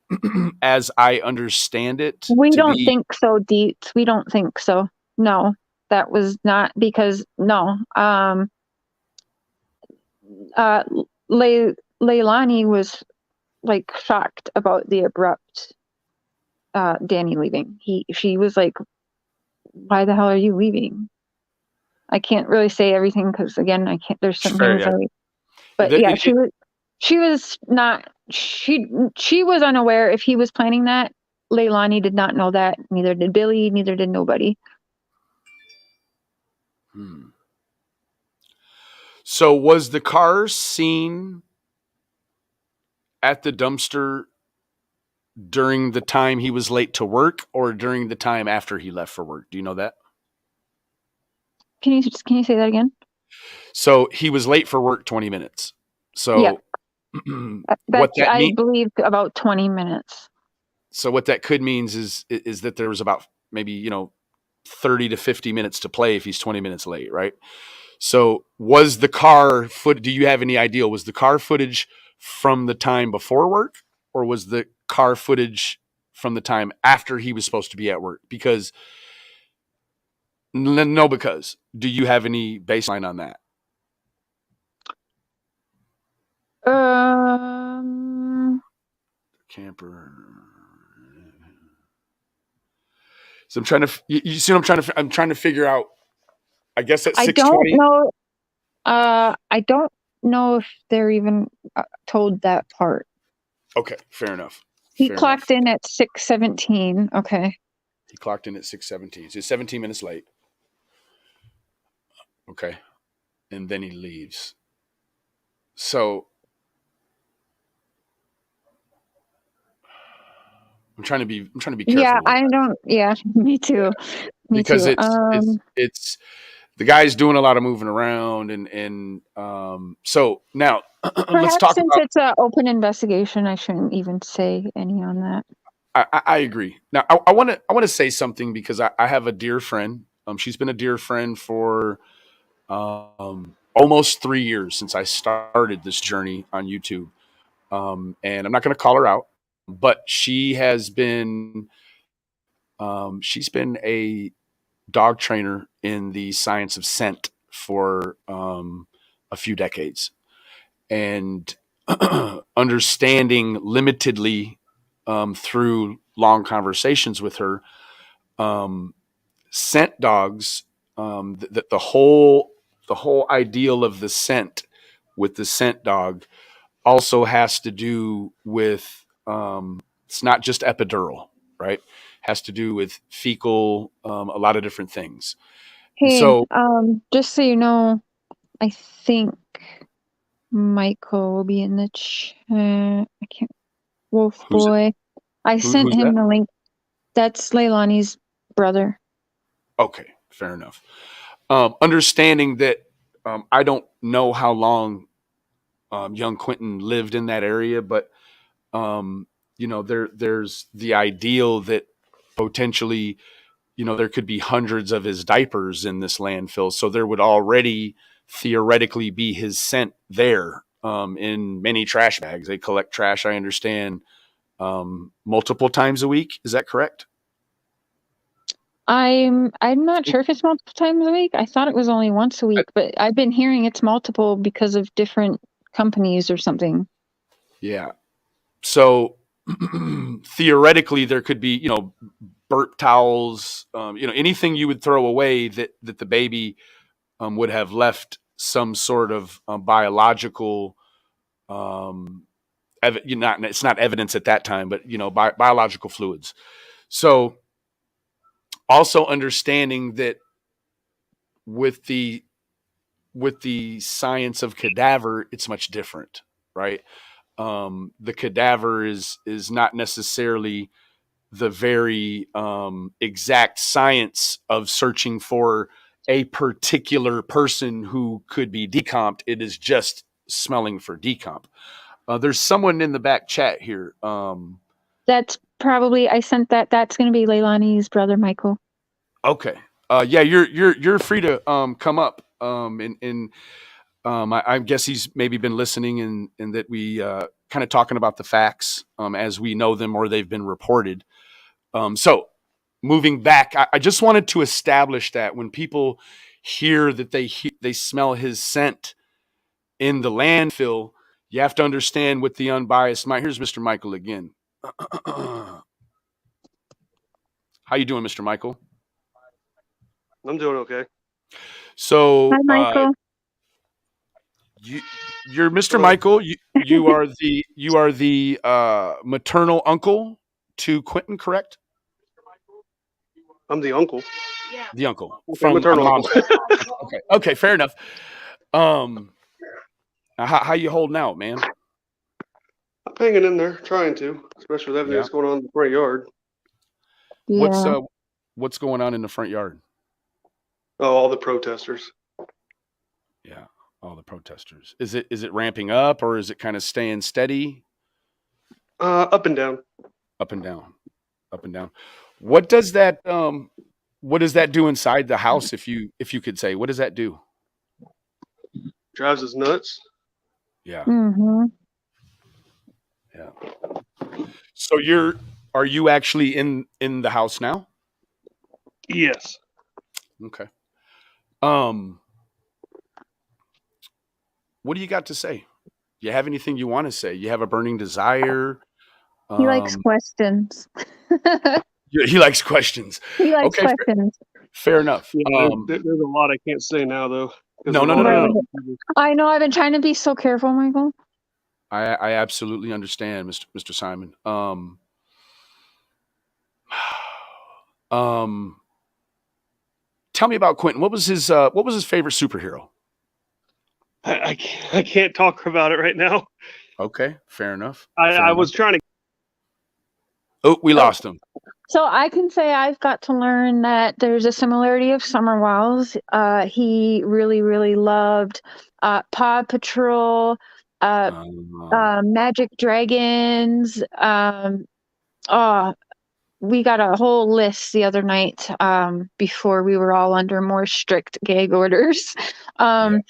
Speaker 1: as I understand it,
Speaker 2: We
Speaker 1: to
Speaker 2: don't
Speaker 1: be
Speaker 2: think so, Dietz. We don't think so. No, that was not because no. Uh, Leilani was like shocked about the abrupt Danny leaving. She was like, "Why the hell are you leaving?" I can't really say everything because again, I can't. There's some
Speaker 1: fair.
Speaker 2: things
Speaker 1: Yeah.
Speaker 2: I. But yeah, she was not. She was unaware if he was planning that. Leilani did not know that. Neither did Billy. Neither did nobody.
Speaker 1: Hmm. So was the car seen at the dumpster during the time he was late to work or during the time after he left for work? Do you know that?
Speaker 2: Can you say that again?
Speaker 1: So he was late for work 20 minutes.
Speaker 2: Yeah,
Speaker 1: So what
Speaker 2: that's
Speaker 1: that
Speaker 2: I
Speaker 1: mean
Speaker 2: believe about 20 minutes.
Speaker 1: so what that could means is that there was about maybe, 30 to 50 minutes to play if he's 20 minutes late, right? So was the car foot do you have any idea, was the car footage from the time before work or was the car footage from the time after he was supposed to be at work? Because no, because do you have any baseline on that?
Speaker 2: Um,
Speaker 1: Camper. So I'm trying to you see what I'm trying to figure out. I guess at
Speaker 2: I don't
Speaker 1: 6:20.
Speaker 2: know. I don't know if they're even told that part.
Speaker 1: Okay, fair enough.
Speaker 2: He
Speaker 1: Fair enough.
Speaker 2: clocked in at 6:17. Okay.
Speaker 1: He clocked in at 6:17. So he's 17 minutes late. Okay. And then he leaves. So I'm trying to be
Speaker 2: Yeah,
Speaker 1: careful with
Speaker 2: I
Speaker 1: that.
Speaker 2: don't. Yeah, me
Speaker 1: Yeah.
Speaker 2: too. Me
Speaker 1: Because
Speaker 2: too.
Speaker 1: it's the guy's doing a lot of moving around and so now let's
Speaker 2: Perhaps
Speaker 1: talk
Speaker 2: since
Speaker 1: about
Speaker 2: it's an open investigation, I shouldn't even say any on that.
Speaker 1: I agree. Now I want to say something because I have a dear friend. She's been a dear friend for almost 3 years since I started this journey on YouTube. And I'm not going to call her out. but she's been a dog trainer in the science of scent for a few decades, and understanding limitedly through long conversations with her, um, scent dogs, that the whole ideal of the scent with the scent dog also has to do with, it's not just epidural, right? Has to do with fecal, a lot of different things. And
Speaker 2: Hey,
Speaker 1: so,
Speaker 2: just so you know, I think Michael will be in the chat. I can't. Wolf
Speaker 1: who's it?
Speaker 2: Boy. I sent
Speaker 1: Who's
Speaker 2: him
Speaker 1: that?
Speaker 2: the link. That's Leilani's brother.
Speaker 1: Okay, fair enough. Understanding that, I don't know how long young Quinton lived in that area, but um, there's the ideal that potentially, there could be hundreds of his diapers in this landfill, so there would already theoretically be his scent there, in many trash bags. They collect trash, I understand, multiple times a week. Is that correct?
Speaker 2: I'm not sure if it's multiple times a week. I thought it was only once a
Speaker 1: Uh,
Speaker 2: week, but I've been hearing it's multiple because of different companies or something.
Speaker 1: Yeah. So theoretically, there could be, burp towels, anything you would throw away that the baby would have left some sort of biological, um, not, it's not evidence at that time, but biological fluids. So also understanding that with the science of cadaver, it's much different, right? The cadaver is not necessarily the very exact science of searching for a particular person who could be decomped. It is just smelling for decomp. There's someone in the back chat here.
Speaker 2: That's probably I sent that. That's going to be Leilani's brother, Michael.
Speaker 1: Okay. Yeah, you're free to come up. I guess he's maybe been listening, and that we kind of talking about the facts as we know them or they've been reported. So moving back, I just wanted to establish that when people hear that they smell his scent in the landfill, you have to understand with the unbiased mind. Here's Mr. Michael again. How you doing, Mr. Michael?
Speaker 3: I'm doing okay.
Speaker 2: Hi,
Speaker 1: So
Speaker 2: Michael.
Speaker 1: you you're Mr.
Speaker 3: Hello.
Speaker 1: Michael. You are the maternal uncle to Quinton, correct?
Speaker 3: I'm the uncle.
Speaker 1: The uncle
Speaker 3: Okay,
Speaker 1: from a
Speaker 3: maternal uncle.
Speaker 1: mom's. Okay, okay, fair enough. Um, how you holding out, man?
Speaker 3: I'm hanging in there, trying to, especially with everything
Speaker 1: Yeah.
Speaker 3: that's going on in the front yard.
Speaker 1: What's
Speaker 2: Yeah.
Speaker 1: what's going on in the front yard?
Speaker 3: Oh, all the protesters.
Speaker 1: Yeah, all the protesters. Is it ramping up, or is it kind of staying steady?
Speaker 3: Up and down.
Speaker 1: Up and down, up and down. What does that what does that do inside the house, if you could say? What does that do?
Speaker 3: Drives us nuts.
Speaker 1: Yeah.
Speaker 2: Mm-hmm.
Speaker 1: Yeah. So are you actually in the house now?
Speaker 3: Yes.
Speaker 1: Okay. Um what do you got to say? You have anything you want to say? You have a burning desire?
Speaker 2: He likes
Speaker 1: Um
Speaker 2: questions.
Speaker 1: he likes questions.
Speaker 2: He likes
Speaker 1: Okay,
Speaker 2: questions.
Speaker 1: fair enough.
Speaker 3: Yeah, there's a lot I can't say now, though. Because
Speaker 1: No,
Speaker 3: of
Speaker 1: no, no,
Speaker 3: all
Speaker 1: no,
Speaker 2: Right.
Speaker 1: no,
Speaker 3: the.
Speaker 1: no.
Speaker 2: I know. I've been trying to be so careful, Michael.
Speaker 1: I absolutely understand, Mr. Simon. Um, tell me about Quentin. What was his favorite superhero?
Speaker 3: I can't talk about it right now.
Speaker 1: Okay, fair enough.
Speaker 3: I,
Speaker 1: Fair
Speaker 3: I
Speaker 1: enough.
Speaker 3: was trying to.
Speaker 1: Oh, we
Speaker 2: Oh,
Speaker 1: lost him.
Speaker 2: so I can say I've got to learn that there's a similarity of Summer Wells. He really, really loved Paw Patrol, uh, Magic Dragons. Oh, we got a whole list the other night before we were all under more strict gag orders.
Speaker 1: Yeah.
Speaker 2: Um,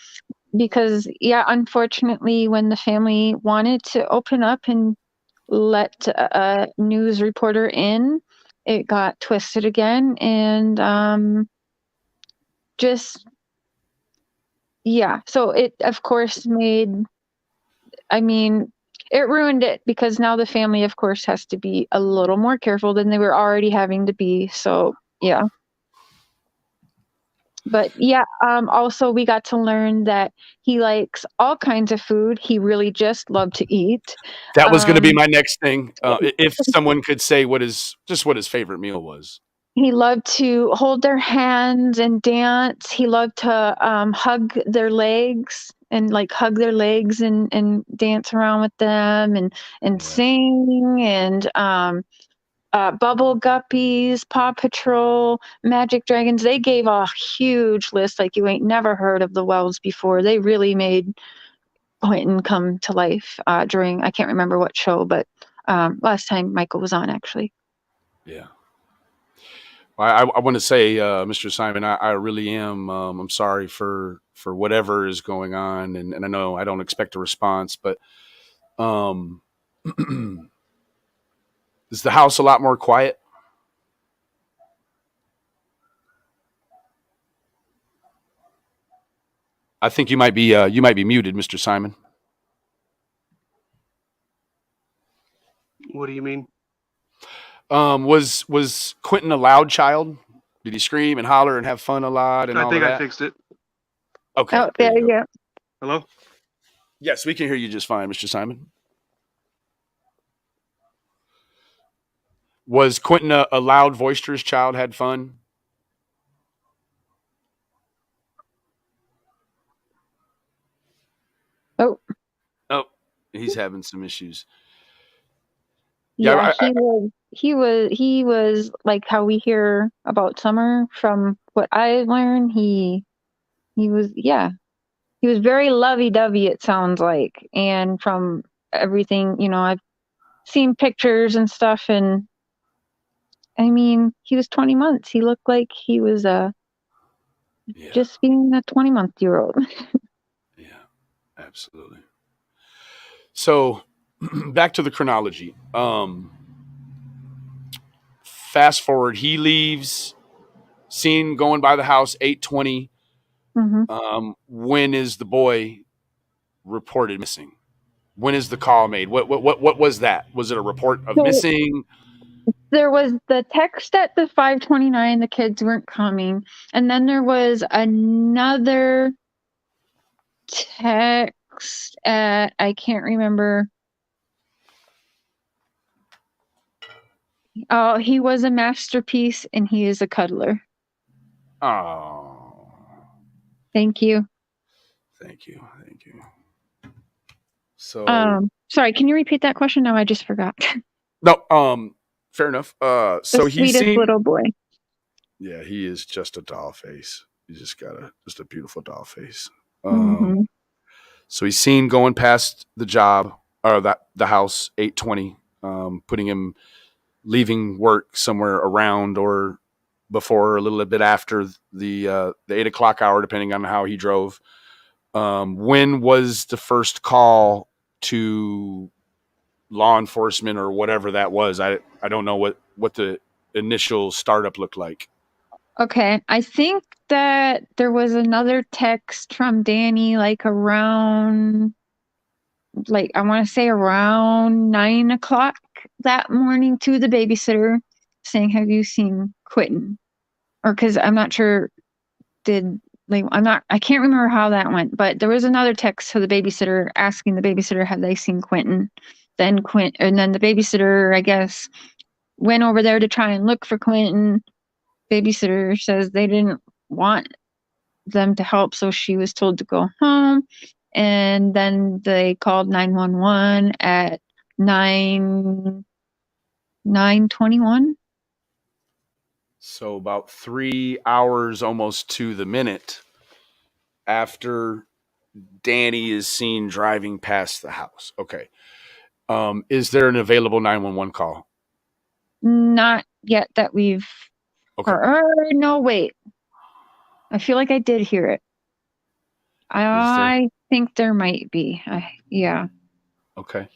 Speaker 2: because, yeah, unfortunately, when the family wanted to open up and let a news reporter in, it got twisted again, and just yeah. So it of course it ruined it because now the family of course has to be a little more careful than they were already having to be. So yeah. But yeah, also we got to learn that he likes all kinds of food. He really just loved to eat.
Speaker 1: That was going to be
Speaker 2: Um,
Speaker 1: my next thing. If someone could say what his favorite meal was.
Speaker 2: he loved to hold their hands and dance. He loved to hug their legs and like hug their legs and dance around with them and
Speaker 1: Yeah.
Speaker 2: sing and Bubble Guppies, Paw Patrol, Magic Dragons. They gave a huge list like you ain't never heard of the Wells before. They really made Quentin come to life during, I can't remember what show, but last time Michael was on, actually.
Speaker 1: Yeah. I want to say, Mr. Simon, I really am. I'm sorry for whatever is going on, and I know I don't expect a response, but um, is the house a lot more quiet? I think you might be muted, Mr. Simon.
Speaker 3: What do you mean?
Speaker 1: Was Quentin a loud child? Did he scream and holler and have fun a lot and
Speaker 3: I
Speaker 1: all of
Speaker 3: think I
Speaker 1: that?
Speaker 3: fixed it.
Speaker 1: Okay,
Speaker 2: Oh,
Speaker 1: there
Speaker 2: there
Speaker 1: you
Speaker 2: you
Speaker 1: go.
Speaker 2: go.
Speaker 3: Hello?
Speaker 1: Yes, we can hear you just fine, Mr. Simon. Was Quentin a loud, boisterous child? Had fun?
Speaker 2: Oh,
Speaker 1: Oh, he's having some issues. Yeah,
Speaker 2: yeah, he was like how we hear about Summer from what I learned. He was, yeah, he was very lovey-dovey, it sounds like. And from everything, I've seen pictures and stuff, and I mean, he was 20 months. He looked like he was
Speaker 1: yeah,
Speaker 2: just being a 20-month-year-old.
Speaker 1: yeah, absolutely. So, back to the chronology. Fast forward, he leaves. Seen going by the house 8:20.
Speaker 2: hmm
Speaker 1: When is the boy reported missing? When is the call made? What was that? Was it a report of
Speaker 2: So
Speaker 1: missing?
Speaker 2: there was the text at the 5:29, the kids weren't coming, and then there was another text at, I can't remember. Oh, he was a masterpiece and he is a cuddler.
Speaker 1: Oh,
Speaker 2: Thank you.
Speaker 1: thank you, thank you. So
Speaker 2: Sorry, can you repeat that question? Now I just forgot.
Speaker 1: no, fair enough.
Speaker 2: The
Speaker 1: So he's
Speaker 2: sweetest
Speaker 1: seen.
Speaker 2: little boy.
Speaker 1: Yeah, he is just a doll face. He's just got a beautiful doll face. Um,
Speaker 2: hmm
Speaker 1: so he's seen going past the job or the house 8:20, putting him leaving work somewhere around or before or a little bit after the 8 o'clock hour, depending on how he drove. When was the first call to law enforcement or whatever that was? I don't know what the initial startup looked like.
Speaker 2: Okay, I think that there was another text from Danny like around, like I want to say around 9 o'clock that morning to the babysitter saying, "Have you seen Quentin?" Or because I'm not sure, did like I can't remember how that went, but there was another text to the babysitter asking the babysitter, "Have they seen Quentin?" And then the babysitter, I guess, went over there to try and look for Quentin. Babysitter says they didn't want them to help, so she was told to go home. And then they called 911 at 9:21.
Speaker 1: So about 3 hours, almost to the minute, after Danny is seen driving past the house. Okay. Is there an available 911 call?
Speaker 2: Not yet that we've
Speaker 1: Okay.
Speaker 2: heard. No, wait. I feel like I did hear it.
Speaker 1: Is there?
Speaker 2: I think there might be. Yeah.
Speaker 1: Okay.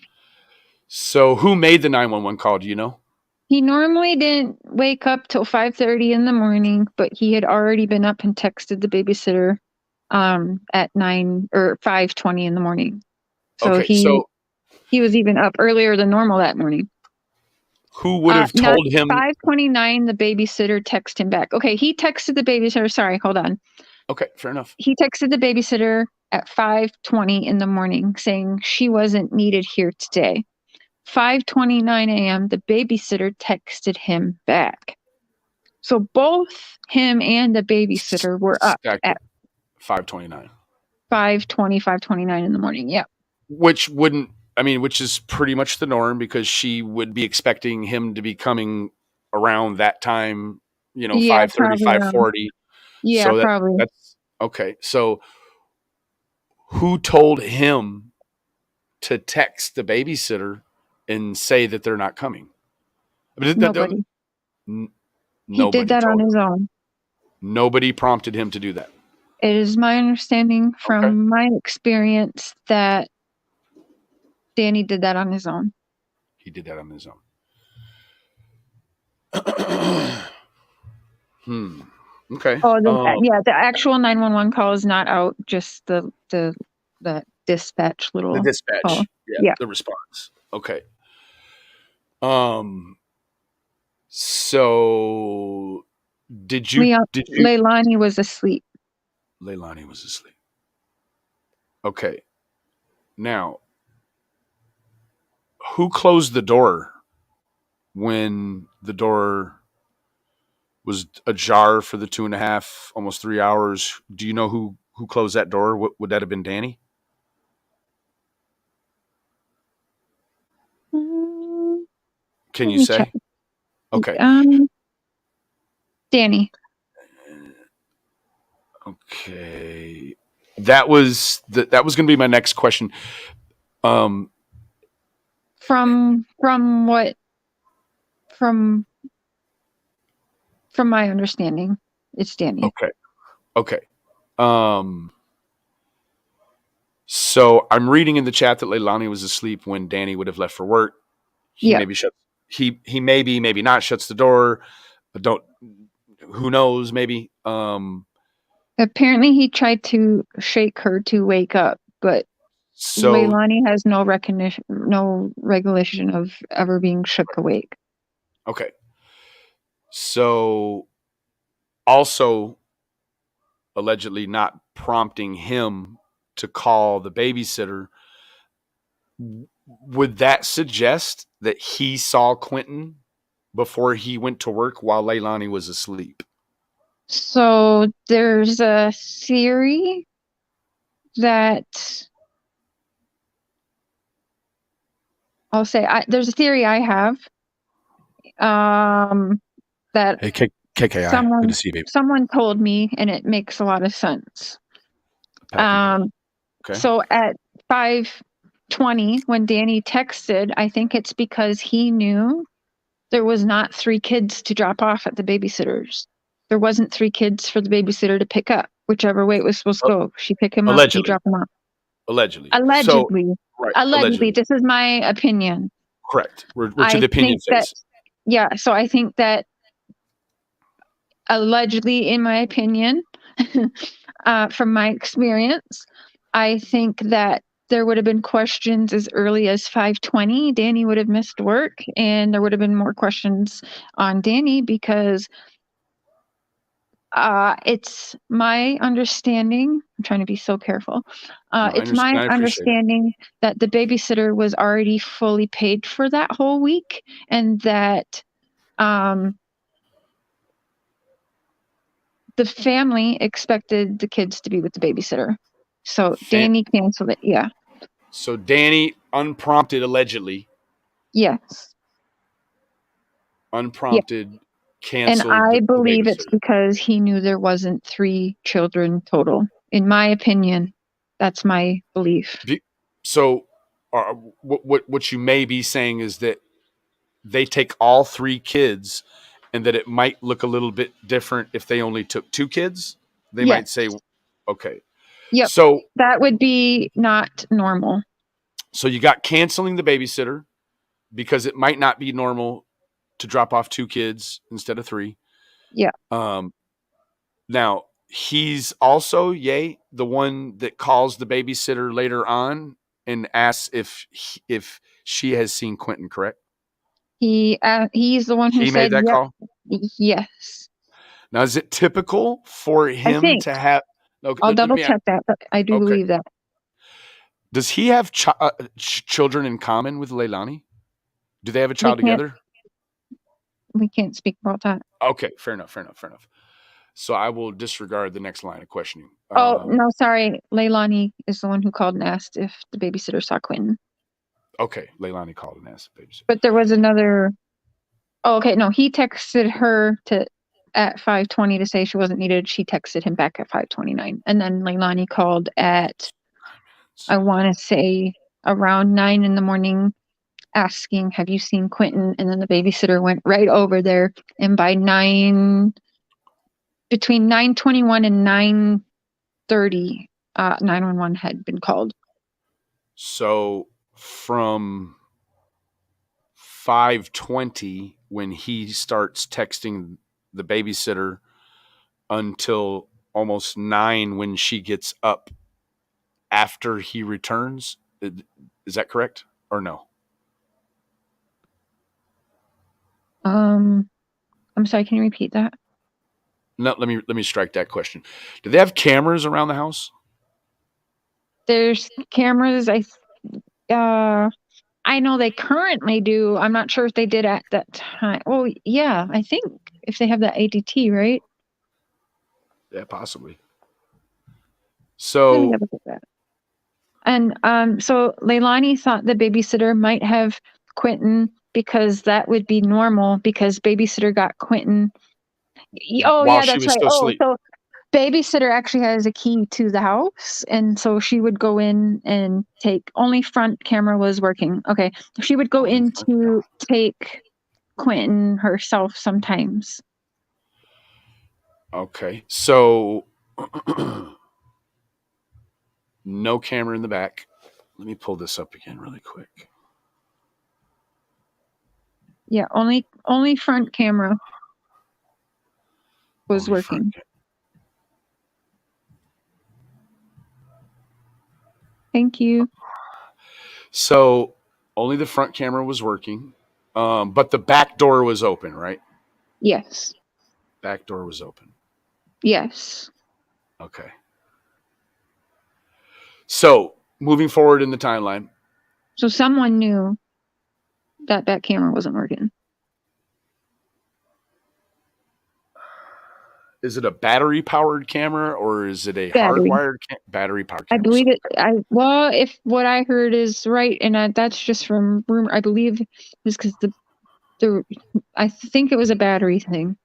Speaker 1: So who made the 911 call? Do you know?
Speaker 2: He normally didn't wake up till 5:30 in the morning, but he had already been up and texted the babysitter at 9 or 5:20 in the morning. So
Speaker 1: Okay, so
Speaker 2: he was even up earlier than normal that morning.
Speaker 1: who would have
Speaker 2: Not
Speaker 1: told him?
Speaker 2: 5:29, the babysitter texted him back. Okay, he texted the babysitter. Sorry, hold on.
Speaker 1: Okay, fair enough.
Speaker 2: He texted the babysitter at 5:20 in the morning saying she wasn't needed here today. 5:29 a.m., the babysitter texted him back. So both him and the babysitter were up
Speaker 1: Stacked
Speaker 2: at
Speaker 1: it. 5:29.
Speaker 2: 5:20, 5:29 in the morning. Yeah.
Speaker 1: Which is pretty much the norm because she would be expecting him to be coming around that time,
Speaker 2: Yeah,
Speaker 1: 5:30,
Speaker 2: probably around.
Speaker 1: 5:40.
Speaker 2: Yeah,
Speaker 1: So
Speaker 2: probably.
Speaker 1: that's okay. So who told him to text the babysitter and say that they're not coming? I mean,
Speaker 2: Nobody. He did
Speaker 1: nobody
Speaker 2: that on
Speaker 1: told him.
Speaker 2: his own.
Speaker 1: Nobody prompted him to do that.
Speaker 2: It is my understanding
Speaker 1: Okay.
Speaker 2: from my experience that Danny did that on his own.
Speaker 1: He did that on his own. Okay.
Speaker 2: Oh, yeah, the actual 911 call is not out, just the dispatch
Speaker 1: The
Speaker 2: little
Speaker 1: dispatch.
Speaker 2: call.
Speaker 1: Yeah,
Speaker 2: Yeah.
Speaker 1: the response. Okay. So did you
Speaker 2: Leilani was asleep.
Speaker 1: Leilani was asleep. Okay. Now, who closed the door when the door was ajar for the 2.5, almost 3 hours? Do you know who closed that door? Would that have been Danny? Can you say?
Speaker 2: Check.
Speaker 1: Okay.
Speaker 2: Danny.
Speaker 1: Okay. That was going to be my next question.
Speaker 2: From what? From my understanding, it's Danny.
Speaker 1: Okay. So I'm reading in the chat that Leilani was asleep when Danny would have left for work. He maybe not shuts the door. But who knows? Maybe.
Speaker 2: Apparently, he tried to shake her to wake up, but Leilani has no regulation of ever being shook awake.
Speaker 1: Okay. So, also allegedly not prompting him to call the babysitter, would that suggest that he saw Quinton before he went to work while Leilani was asleep?
Speaker 2: So there's a theory that there's a theory I have that
Speaker 1: Hey, KKI, good to see you, baby.
Speaker 2: Someone told me, and it makes a lot of sense. Okay. So at 5:20, when Danny texted, I think it's because he knew there was not 3 kids to drop off at the babysitter's. There wasn't 3 kids for the babysitter to pick up, whichever way it was supposed to go. She pick him up, he drop him off.
Speaker 1: Allegedly.
Speaker 2: Allegedly.
Speaker 1: Right.
Speaker 2: Allegedly. This is my opinion.
Speaker 1: Correct. We're to the opinion phase.
Speaker 2: So I think that allegedly, in my opinion, from my experience, I think that there would have been questions as early as 5:20. Danny would have missed work, and there would have been more questions on Danny because it's my understanding. I'm trying to be so careful. It's my understanding that the babysitter was already fully paid for that whole week, and that the family expected the kids to be with the babysitter. So Danny canceled it. Yeah.
Speaker 1: So Danny, unprompted, allegedly.
Speaker 2: Yes.
Speaker 1: Unprompted, canceled.
Speaker 2: And I believe it's because he knew there wasn't 3 children total. In my opinion, that's my belief.
Speaker 1: So what you may be saying is that they take all 3 kids, and that it might look a little bit different if they only took 2 kids. They might say, okay.
Speaker 2: Yep. So that would be not normal.
Speaker 1: So you got canceling the babysitter. because it might not be normal to drop off 2 kids instead of 3.
Speaker 2: Yeah.
Speaker 1: Now he's also the one that calls the babysitter later on and asks if she has seen Quinton, correct?
Speaker 2: He's the one who
Speaker 1: He made
Speaker 2: said,
Speaker 1: that
Speaker 2: "Yep,
Speaker 1: call.
Speaker 2: yes."
Speaker 1: Now, is it typical for
Speaker 2: I
Speaker 1: him
Speaker 2: think
Speaker 1: to have? Okay,
Speaker 2: I'll
Speaker 1: let
Speaker 2: double
Speaker 1: me ask.
Speaker 2: check that, but I do
Speaker 1: Okay,
Speaker 2: believe that.
Speaker 1: does he have children in common with Leilani? Do they have a
Speaker 2: We
Speaker 1: child
Speaker 2: can't
Speaker 1: together?
Speaker 2: we can't speak about that.
Speaker 1: Okay, fair enough, fair enough, fair enough. So I will disregard the next line of questioning.
Speaker 2: Oh no, sorry. Leilani is the one who called and asked if the babysitter saw Quinton.
Speaker 1: Okay, Leilani called and asked the babysitter.
Speaker 2: But there was another. Oh, okay. No, he texted her at 5:20 to say she wasn't needed. She texted him back at 5:29, and then Leilani called at, I want to say, around 9 in the morning, asking, "Have you seen Quinton?" And then the babysitter went right over there, and by between 9:21 and 9:30, 911 had been called.
Speaker 1: So from 5:20, when he starts texting the babysitter, until almost 9 when she gets up after he returns. Is that correct or no?
Speaker 2: I'm sorry. Can you repeat that?
Speaker 1: No, let me strike that question. Do they have cameras around the house?
Speaker 2: There's cameras. I know they currently do. I'm not sure if they did at that time. Well, yeah, I think if they have that ADT, right?
Speaker 1: Yeah, possibly.
Speaker 2: Let me
Speaker 1: So
Speaker 2: double check that. And so Leilani thought the babysitter might have Quinton because that would be normal because babysitter got Quinton. Oh,
Speaker 1: while
Speaker 2: yeah,
Speaker 1: she
Speaker 2: that's
Speaker 1: was
Speaker 2: right.
Speaker 1: still
Speaker 2: Oh,
Speaker 1: asleep.
Speaker 2: so babysitter actually has a key to the house, and so she would go in and take. Only front camera was working. Okay, she would go in to take Quinton herself sometimes.
Speaker 1: Okay, so no camera in the back. Let me pull this up again really quick.
Speaker 2: Yeah, only front camera was
Speaker 1: Only
Speaker 2: working. Thank you.
Speaker 1: So only the front camera was working, but the back door was open, right?
Speaker 2: Yes.
Speaker 1: Back door was open.
Speaker 2: Yes.
Speaker 1: Okay. So moving forward in the timeline.
Speaker 2: So someone knew that back camera wasn't working.
Speaker 1: Is it a battery powered camera or is it a
Speaker 2: Battery.
Speaker 1: hardwired battery powered camera?
Speaker 2: I believe it. Well, if what I heard is right, and that's just from rumor, I believe it was because I think it was a battery thing.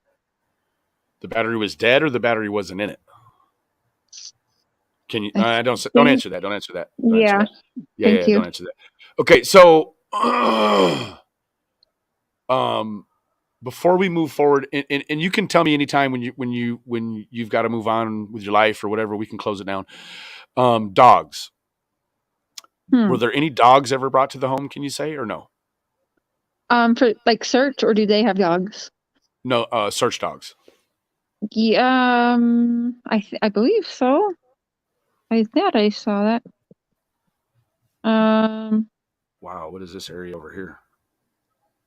Speaker 1: The battery was dead or the battery wasn't in it? Can you? Don't answer that. Don't answer that. Don't answer
Speaker 2: Yeah.
Speaker 1: that.
Speaker 2: Thank you.
Speaker 1: Don't answer that. Okay, so before we move forward, and you can tell me anytime when you've got to move on with your life or whatever, we can close it down. Dogs. Were there any dogs ever brought to the home? Can you say or no?
Speaker 2: For like search, or do they have dogs?
Speaker 1: No, search dogs.
Speaker 2: Yeah, I believe so. I thought I saw that.
Speaker 1: Wow, what is this area over here?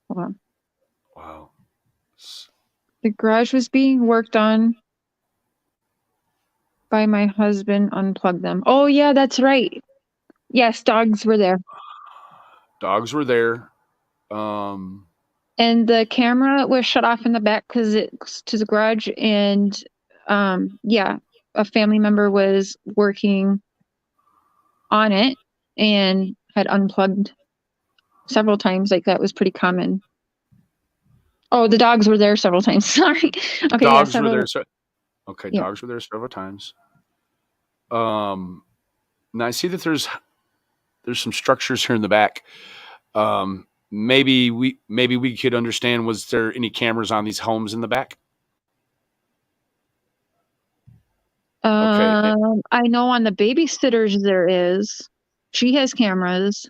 Speaker 2: Hold on.
Speaker 1: Wow.
Speaker 2: The garage was being worked on by my husband. Unplugged them. Oh yeah, that's right. Yes, dogs were there.
Speaker 1: Dogs were there.
Speaker 2: And the camera was shut off in the back because it's to the garage. And yeah, a family member was working on it and had unplugged several times. Like that was pretty common. Oh, the dogs were there several times. Sorry. Okay,
Speaker 1: dogs
Speaker 2: yeah,
Speaker 1: were there. Okay,
Speaker 2: yeah.
Speaker 1: dogs were there several times. Now I see that there's some structures here in the back. Maybe we could understand. Was there any cameras on these homes in the back? Okay.
Speaker 2: I know on the babysitters there is. She has cameras.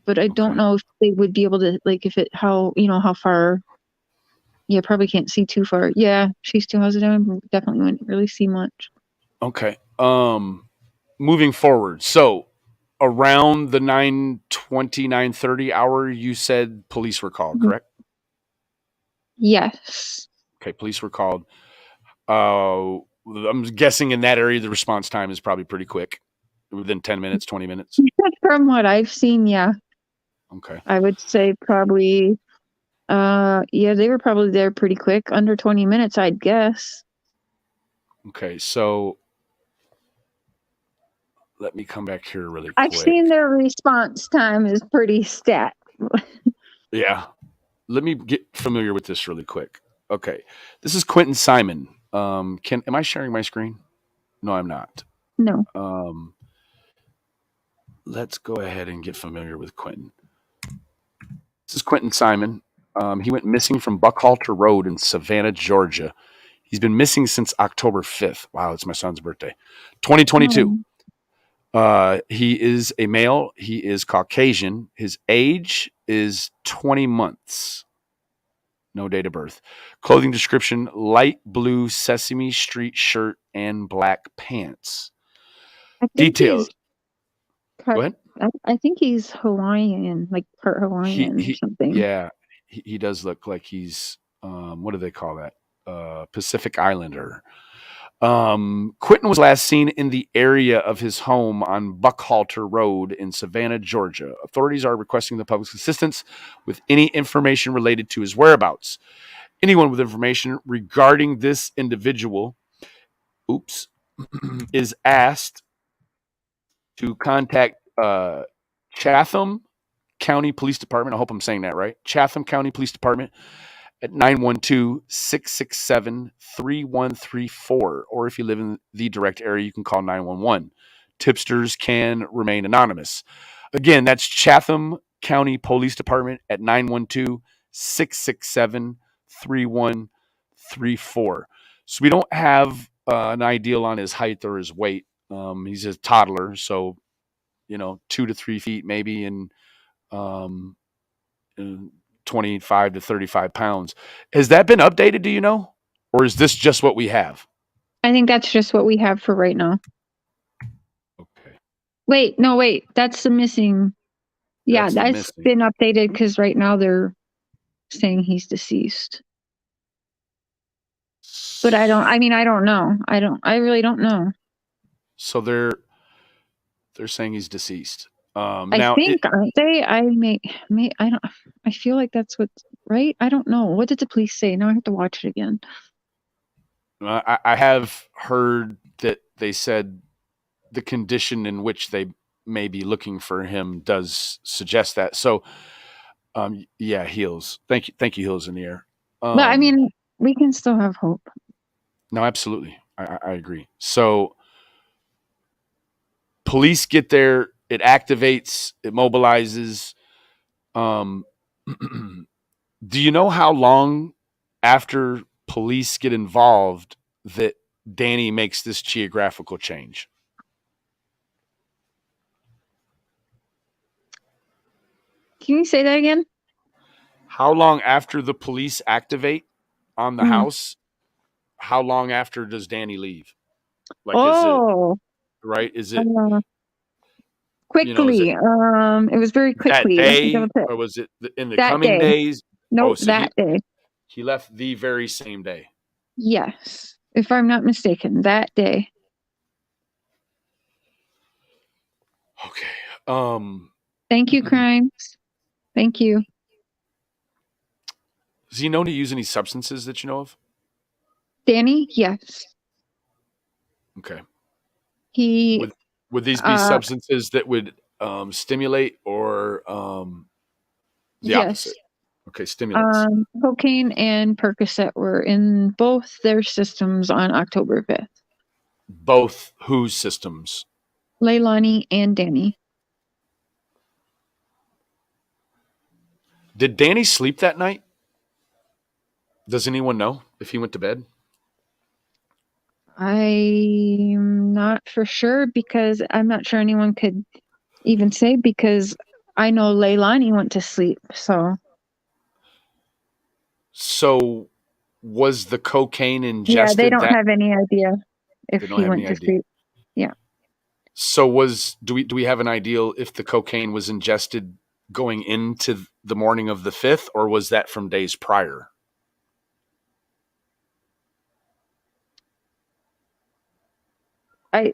Speaker 2: but I don't
Speaker 1: Okay.
Speaker 2: know if they would be able to, like, if it, how, how far. Yeah, probably can't see too far. Yeah, she's too houses down. Definitely wouldn't really see much.
Speaker 1: Okay. Moving forward. So around the 9:20, 9:30 hour, you said police were called,
Speaker 2: Mhm.
Speaker 1: correct?
Speaker 2: Yes.
Speaker 1: Okay, police were called. I'm guessing in that area the response time is probably pretty quick. Within 10 minutes, 20 minutes.
Speaker 2: From what I've seen, yeah,
Speaker 1: Okay.
Speaker 2: I would say probably, yeah, they were probably there pretty quick, under 20 minutes, I'd guess.
Speaker 1: Okay. So let me come back here really
Speaker 2: I've seen
Speaker 1: quick.
Speaker 2: their response time is pretty stat.
Speaker 1: Yeah. Let me get familiar with this really quick. Okay. This is Quinton Simon. Am I sharing my screen? No, I'm not.
Speaker 2: No.
Speaker 1: Um, let's go ahead and get familiar with Quinton. This is Quinton Simon. He went missing from Buckhalter Road in Savannah, Georgia. He's been missing since October 5th. Wow, it's my son's birthday. 2022.
Speaker 2: Um,
Speaker 1: He is a male. He is Caucasian. His age is 20 months. No date of birth. Clothing description: light blue Sesame Street shirt and black pants.
Speaker 2: I think he's
Speaker 1: Details. Go
Speaker 2: part,
Speaker 1: ahead.
Speaker 2: I think he's Hawaiian, like part
Speaker 1: He
Speaker 2: Hawaiian or
Speaker 1: he
Speaker 2: something.
Speaker 1: yeah, he does look like he's what do they call that? Pacific Islander. Quentin was last seen in the area of his home on Buckhalter Road in Savannah, Georgia. Authorities are requesting the public's assistance with any information related to his whereabouts. Anyone with information regarding this individual, oops, is asked to contact Chatham County Police Department. I hope I'm saying that right. Chatham County Police Department at 912-667-3134. Or if you live in the direct area, you can call 911. Tipsters can remain anonymous. Again, that's Chatham County Police Department at 912-667-3134. So we don't have an ideal on his height or his weight. He's a toddler, so 2 to 3 feet maybe, um, and 25 to 35 pounds. Has that been updated? Do you know, or is this just what we have?
Speaker 2: I think that's just what we have for right now.
Speaker 1: Okay,
Speaker 2: Wait, no, wait, that's the missing. Yeah,
Speaker 1: that's the
Speaker 2: that's
Speaker 1: missing.
Speaker 2: been updated because right now they're saying he's deceased. But I don't know. I really don't know.
Speaker 1: So they're saying he's deceased.
Speaker 2: I
Speaker 1: Now
Speaker 2: think, aren't they? I don't, I feel like that's what's right. I don't know. What did the police say? Now I have to watch it again.
Speaker 1: I have heard that they said the condition in which they may be looking for him does suggest that. So, yeah, heels. Thank you, heels in the air.
Speaker 2: But I mean, we can still have hope.
Speaker 1: No, absolutely, I agree. So, police get there, it activates, it mobilizes. Um, do you know how long after police get involved that Danny makes this geographical change?
Speaker 2: Can you say that again?
Speaker 1: How long after the police activate on the
Speaker 2: Mm.
Speaker 1: house? How long after does Danny leave? Like, is it
Speaker 2: Oh,
Speaker 1: right? Is it
Speaker 2: uh,
Speaker 1: is it
Speaker 2: quickly. It was very
Speaker 1: that
Speaker 2: quickly. Let me double
Speaker 1: day
Speaker 2: check.
Speaker 1: or was it in the
Speaker 2: That
Speaker 1: coming
Speaker 2: day.
Speaker 1: days? Oh,
Speaker 2: Nope,
Speaker 1: so
Speaker 2: that day.
Speaker 1: he left the very same day.
Speaker 2: Yes, if I'm not mistaken, that day.
Speaker 1: Okay.
Speaker 2: Thank you, crimes. Thank you.
Speaker 1: Is he known to use any substances that you know of?
Speaker 2: Danny, yes.
Speaker 1: Okay.
Speaker 2: He,
Speaker 1: Would these be
Speaker 2: uh,
Speaker 1: substances that would stimulate or the
Speaker 2: yes.
Speaker 1: opposite? Okay, stimulants.
Speaker 2: Cocaine and Percocet were in both their systems on October 5th.
Speaker 1: Both whose systems?
Speaker 2: Leilani and Danny.
Speaker 1: Did Danny sleep that night? Does anyone know if he went to bed?
Speaker 2: I'm not for sure because I'm not sure anyone could even say because I know Leilani went to sleep, so
Speaker 1: So was the cocaine
Speaker 2: yeah, they
Speaker 1: ingested
Speaker 2: don't
Speaker 1: that
Speaker 2: have any idea if
Speaker 1: they don't
Speaker 2: he
Speaker 1: have
Speaker 2: went
Speaker 1: any
Speaker 2: to
Speaker 1: idea?
Speaker 2: sleep. Yeah.
Speaker 1: So do we have an ideal if the cocaine was ingested going into the morning of the 5th, or was that from days prior?
Speaker 2: I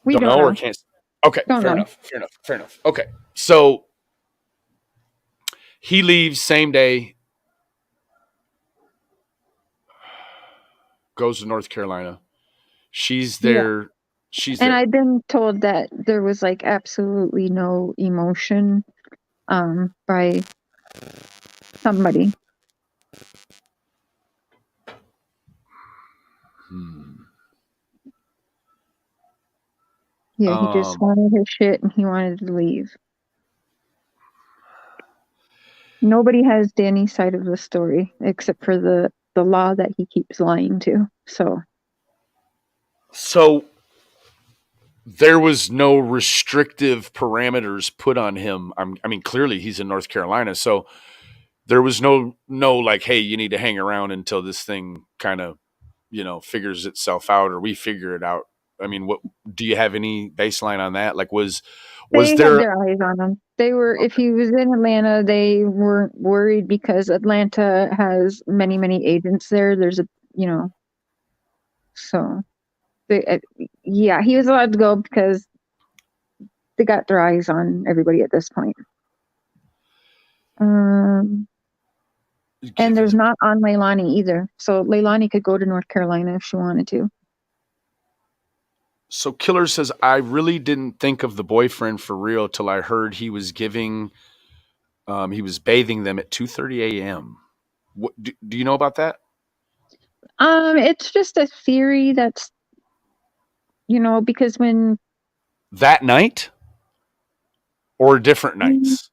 Speaker 2: we
Speaker 1: Don't
Speaker 2: don't
Speaker 1: know or
Speaker 2: know.
Speaker 1: can't. Okay,
Speaker 2: Don't
Speaker 1: fair
Speaker 2: know.
Speaker 1: enough. Fair enough. Fair enough. Okay. So he leaves same day, goes to North Carolina. She's
Speaker 2: Yeah.
Speaker 1: there. She's
Speaker 2: And
Speaker 1: there.
Speaker 2: I've been told that there was like absolutely no emotion by somebody.
Speaker 1: Hmm.
Speaker 2: Yeah, he just wanted his shit and he wanted to leave. Nobody has Danny's side of the story except for the law that he keeps lying to.
Speaker 1: So there was no restrictive parameters put on him. I mean, clearly he's in North Carolina, so there was no like, hey, you need to hang around until this thing kind of figures itself out, or we figure it out. I mean, what do you have any baseline on that? Like, was
Speaker 2: They had
Speaker 1: there?
Speaker 2: their eyes on him. They were, if
Speaker 1: Okay,
Speaker 2: he was in Atlanta, they weren't worried because Atlanta has many, many agents there. There's so they, yeah, he was allowed to go because they got their eyes on everybody at this point. Um,
Speaker 1: okay.
Speaker 2: and there's not on Leilani either. So Leilani could go to North Carolina if she wanted to.
Speaker 1: So Killer says, I really didn't think of the boyfriend for real till I heard he was giving, he was bathing them at 2:30 a.m. What do you know about that?
Speaker 2: It's just a theory that's, because when
Speaker 1: That night or different
Speaker 2: mm,
Speaker 1: nights?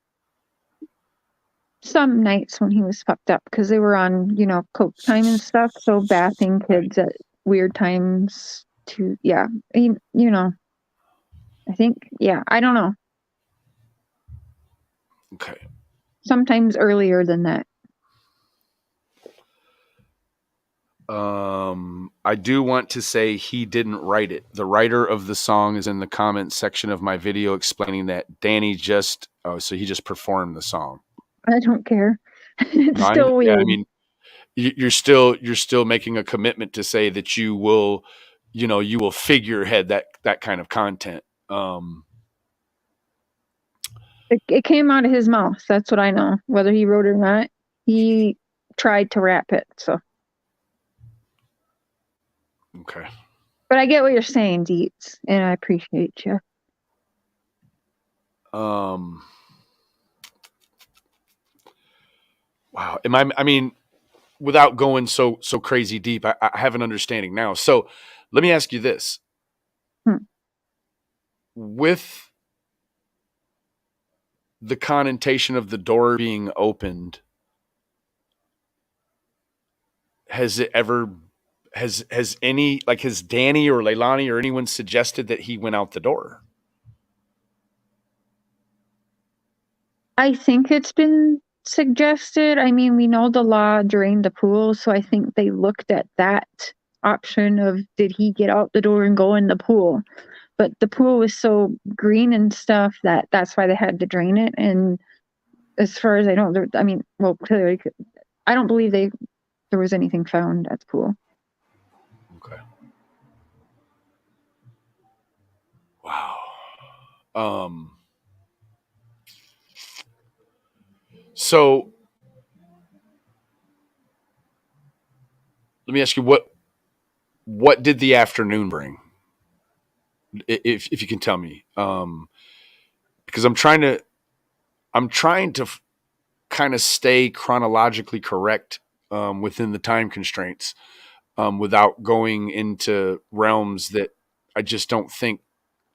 Speaker 2: some nights when he was fucked up because they were on, coke time and stuff. So bathing
Speaker 1: Right.
Speaker 2: kids at weird times to, yeah, I think, yeah, I don't know.
Speaker 1: Okay.
Speaker 2: Sometimes earlier than that.
Speaker 1: I do want to say he didn't write it. The writer of the song is in the comments section of my video explaining that Danny so he just performed the song.
Speaker 2: I don't care. It's
Speaker 1: No,
Speaker 2: still
Speaker 1: yeah, I
Speaker 2: weird.
Speaker 1: mean, you're still making a commitment to say that you will figurehead that kind of content.
Speaker 2: It came out of his mouth. That's what I know. Whether he wrote it or not, he tried to rap it. So,
Speaker 1: Okay.
Speaker 2: but I get what you're saying, Deets, and I appreciate you.
Speaker 1: Wow. I mean, without going so crazy deep, I have an understanding now. So let me ask you this:
Speaker 2: Hmm.
Speaker 1: with the connotation of the door being opened, has it ever has any like has Danny or Leilani or anyone suggested that he went out the door?
Speaker 2: I think it's been suggested. I mean, we know the law drained the pool, so I think they looked at that option of did he get out the door and go in the pool? But the pool was so green and stuff that's why they had to drain it. And as far as I know, I mean, well, clearly, I don't believe there was anything found at the pool.
Speaker 1: Okay. Wow. Um. So let me ask you what did the afternoon bring? If you can tell me, because I'm trying to kind of stay chronologically correct within the time constraints without going into realms that I just don't think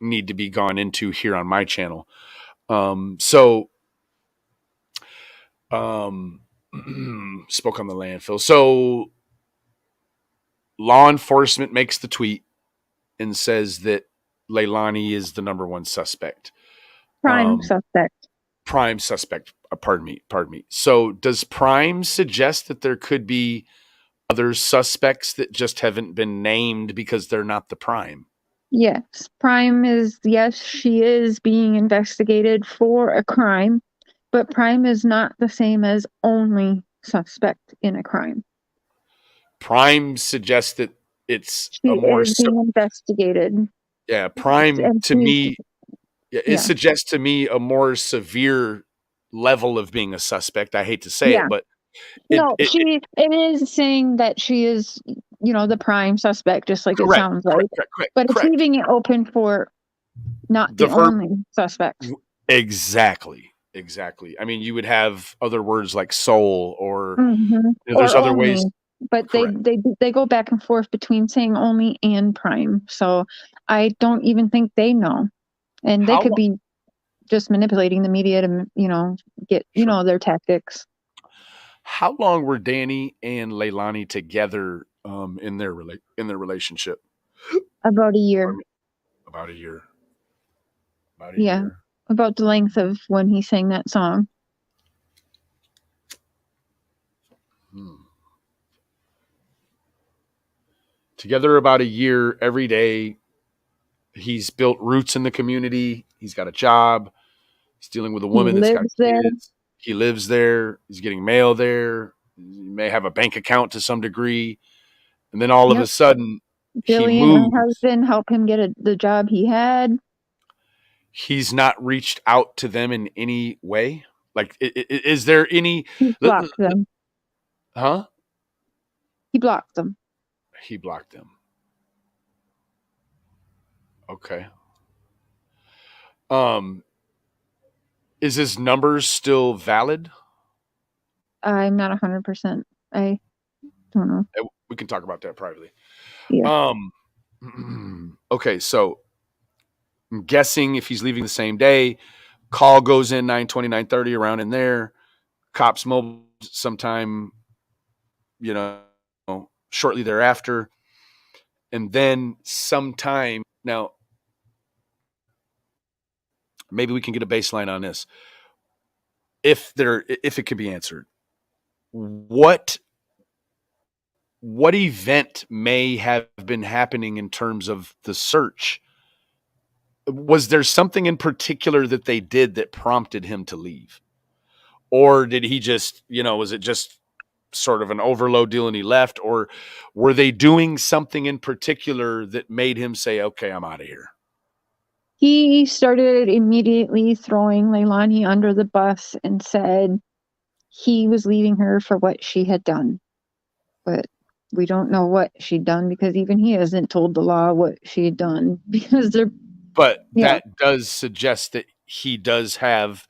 Speaker 1: need to be gone into here on my channel. So um, spoke on the landfill. So law enforcement makes the tweet. and says that Leilani is the number one suspect.
Speaker 2: Prime suspect.
Speaker 1: Prime suspect. Pardon me. So does Prime suggest that there could be other suspects that just haven't been named because they're not the prime?
Speaker 2: Yes. Prime is, yes, she is being investigated for a crime, but Prime is not the same as only suspect in a crime.
Speaker 1: Prime suggests that it's
Speaker 2: She
Speaker 1: a more
Speaker 2: is being investigated.
Speaker 1: Prime
Speaker 2: And
Speaker 1: to me, it
Speaker 2: yeah.
Speaker 1: suggests to me a more severe level of being a suspect. I hate to say
Speaker 2: Yeah.
Speaker 1: it, but
Speaker 2: No,
Speaker 1: it
Speaker 2: it is saying that she is, the prime suspect, just like it
Speaker 1: correct,
Speaker 2: sounds like. But it's
Speaker 1: correct.
Speaker 2: leaving it open for not the only suspect.
Speaker 1: Exactly. I mean, you would have other words like soul or there's
Speaker 2: Or
Speaker 1: other
Speaker 2: only.
Speaker 1: ways.
Speaker 2: But
Speaker 1: Correct.
Speaker 2: they go back and forth between saying only and prime. So I don't even think they know. And they could be just manipulating the media to, get, their tactics.
Speaker 1: How long were Danny and Leilani together in their relationship?
Speaker 2: About a year.
Speaker 1: About a year.
Speaker 2: Yeah. About the length of when he sang that song.
Speaker 1: Together about a year, every day. He's built roots in the community. He's got a job. He's dealing with a woman that's got kids. He lives there. He's getting mail there. He may have a bank account to some degree. And then all of a sudden,
Speaker 2: Billy and her husband help him get the job he had.
Speaker 1: He's not reached out to them in any way. Like, is there any?
Speaker 2: He blocked them.
Speaker 1: Huh?
Speaker 2: He blocked them.
Speaker 1: He blocked them. Okay. Is his numbers still valid?
Speaker 2: I'm not 100%. I don't know.
Speaker 1: We can talk about that privately.
Speaker 2: Yeah.
Speaker 1: Okay, so I'm guessing if he's leaving the same day, call goes in 9:20, 9:30 around in there. Cops mobile sometime, shortly thereafter. And then sometime, now, maybe we can get a baseline on this. If it could be answered, what event may have been happening in terms of the search? Was there something in particular that they did that prompted him to leave? Or did he just, was it just sort of an overload deal and he left? Or were they doing something in particular that made him say, okay, I'm out of here?
Speaker 2: He started immediately throwing Leilani under the bus and said he was leaving her for what she had done. But we don't know what she'd done because even he hasn't told the law what she had done because they're.
Speaker 1: But that does suggest that he does have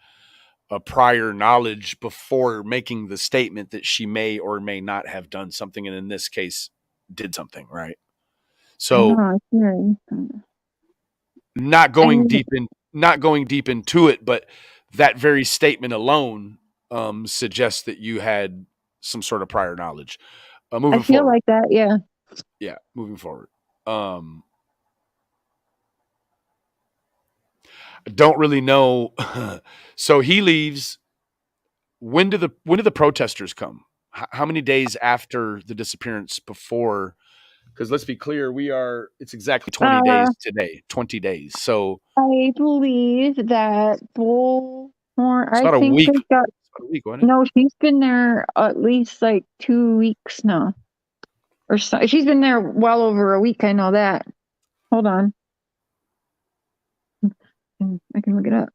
Speaker 1: a prior knowledge before making the statement that she may or may not have done something, and in this case, did something, right? So, not going deep into it, but that very statement alone suggests that you had some sort of prior knowledge. Moving
Speaker 2: I feel
Speaker 1: forward.
Speaker 2: like that, yeah.
Speaker 1: Yeah, moving forward. I don't really know. So he leaves. When do the protesters come? How many days after the disappearance before? Because let's be clear, it's exactly 20 days today. 20 days. So
Speaker 2: I believe that Bullhorn.
Speaker 1: It's about a week. It's about a week, wasn't it?
Speaker 2: No, she's been there at least like 2 weeks now. Or so. She's been there well over a week. I know that. Hold on. I can look it up.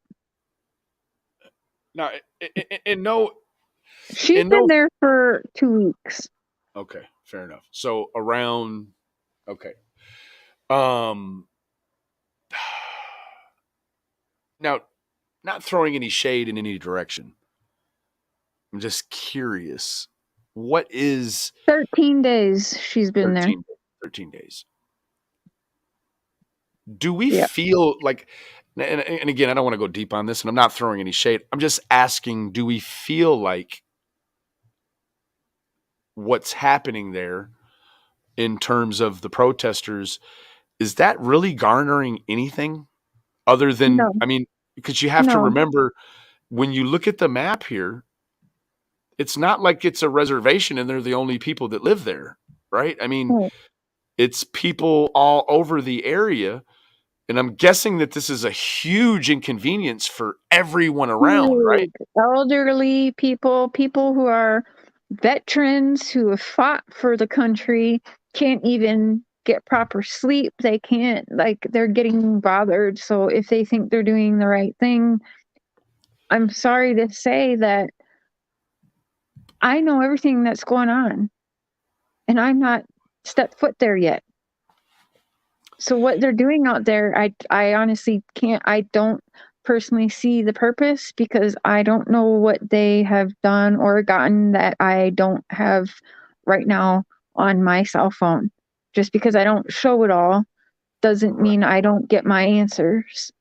Speaker 1: No, and no.
Speaker 2: She's been there for 2 weeks.
Speaker 1: Okay, fair enough. So around. Okay. Now, not throwing any shade in any direction. I'm just curious. What is
Speaker 2: 13 days she's been
Speaker 1: 13,
Speaker 2: there.
Speaker 1: 13 days. Do we feel like, and again, I don't want to go deep on this, and I'm not throwing any shade. I'm just asking, do we feel like what's happening there in terms of the protesters is that really garnering anything other than,
Speaker 2: No,
Speaker 1: I mean, because you have to
Speaker 2: no.
Speaker 1: remember when you look at the map here, it's not like it's a reservation and they're the only people that live there, right? I mean,
Speaker 2: Right.
Speaker 1: it's people all over the area. And I'm guessing that this is a huge inconvenience for everyone around, right?
Speaker 2: Huge. Elderly people, people who are veterans who have fought for the country, can't even get proper sleep. They can't, like, they're getting bothered. So if they think they're doing the right thing, I'm sorry to say that I know everything that's going on and I'm not stepped foot there yet. So what they're doing out there, I honestly can't, I don't personally see the purpose because I don't know what they have done or gotten that I don't have right now on my cell phone. Just because I don't show it all doesn't
Speaker 1: Right.
Speaker 2: mean I don't get my answers.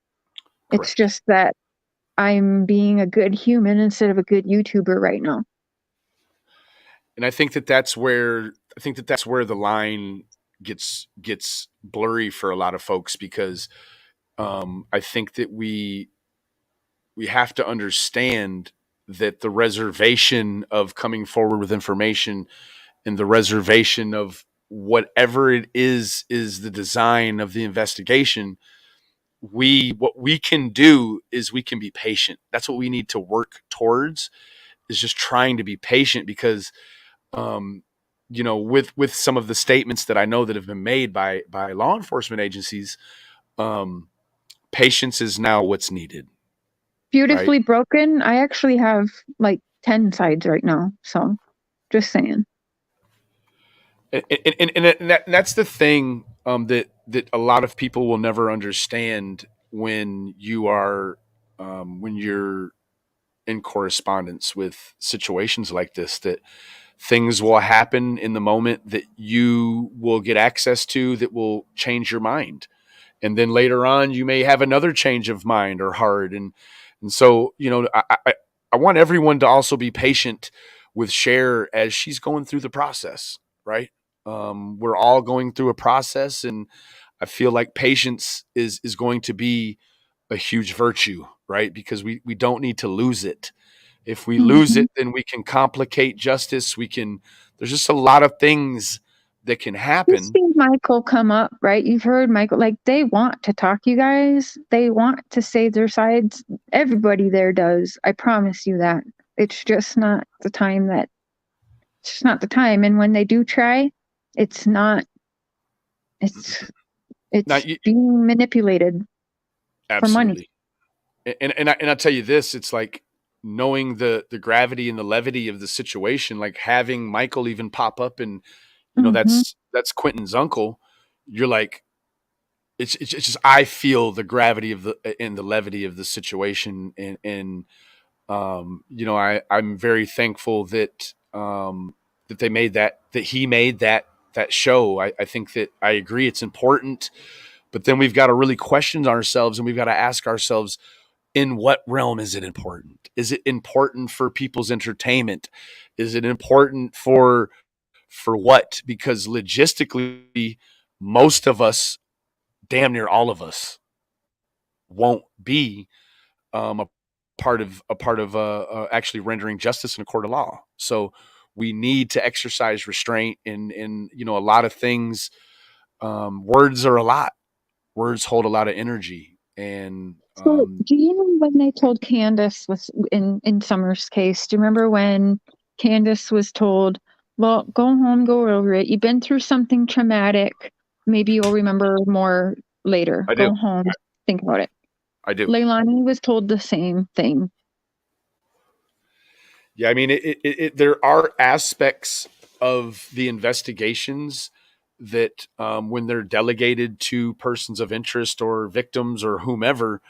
Speaker 2: It's
Speaker 1: Correct.
Speaker 2: just that I'm being a good human instead of a good YouTuber right now.
Speaker 1: And I think that that's where the line gets blurry for a lot of folks because I think that we have to understand that the reservation of coming forward with information and the reservation of whatever it is the design of the investigation. What we can do is we can be patient. That's what we need to work towards, is just trying to be patient because um, with some of the statements that I know that have been made by law enforcement agencies, um, patience is now what's needed, right?
Speaker 2: Beautifully broken. I actually have like 10 sides right now. So just saying.
Speaker 1: And that's the thing that a lot of people will never understand when you're in correspondence with situations like this, that things will happen in the moment that you will get access to that will change your mind, and then later on you may have another change of mind or heart, and so I want everyone to also be patient with Cher as she's going through the process, right? We're all going through a process, and I feel like patience is going to be a huge virtue, right? Because we don't need to lose it. If we lose
Speaker 2: Mhm.
Speaker 1: it, then we can complicate justice. There's just a lot of things that can
Speaker 2: You've
Speaker 1: happen.
Speaker 2: seen Michael come up, right? You've heard Michael, like, they want to talk, you guys. They want to say their sides. Everybody there does. I promise you that. It's just not the time that, it's just not the time. And when they do try, it's not, it's,
Speaker 1: Not
Speaker 2: it's being manipulated for money.
Speaker 1: absolutely. And I'll tell you this, it's like knowing the gravity and the levity of the situation, like having Michael even pop up, and
Speaker 2: Hmm.
Speaker 1: that's Quentin's uncle. You're like, it's just, I feel the gravity of the and the levity of the situation, and I'm very thankful that he made that show. I think that I agree it's important, but then we've got to really question ourselves, and we've got to ask ourselves, in what realm is it important? Is it important for people's entertainment? Is it important for what? Because logistically, most of us, damn near all of us, won't be a part of actually rendering justice in a court of law. So we need to exercise restraint in a lot of things. Words are a lot. Words hold a lot of energy, and
Speaker 2: So, do you know when they told Candace was in Summer's case? Do you remember when Candace was told, "Well, go home, go over it. You've been through something traumatic. Maybe you'll remember more later.
Speaker 1: I do,
Speaker 2: Go home, think about it."
Speaker 1: I do.
Speaker 2: Leilani was told the same thing.
Speaker 1: Yeah, I mean, there are aspects of the investigations that, when they're delegated to persons of interest or victims or whomever,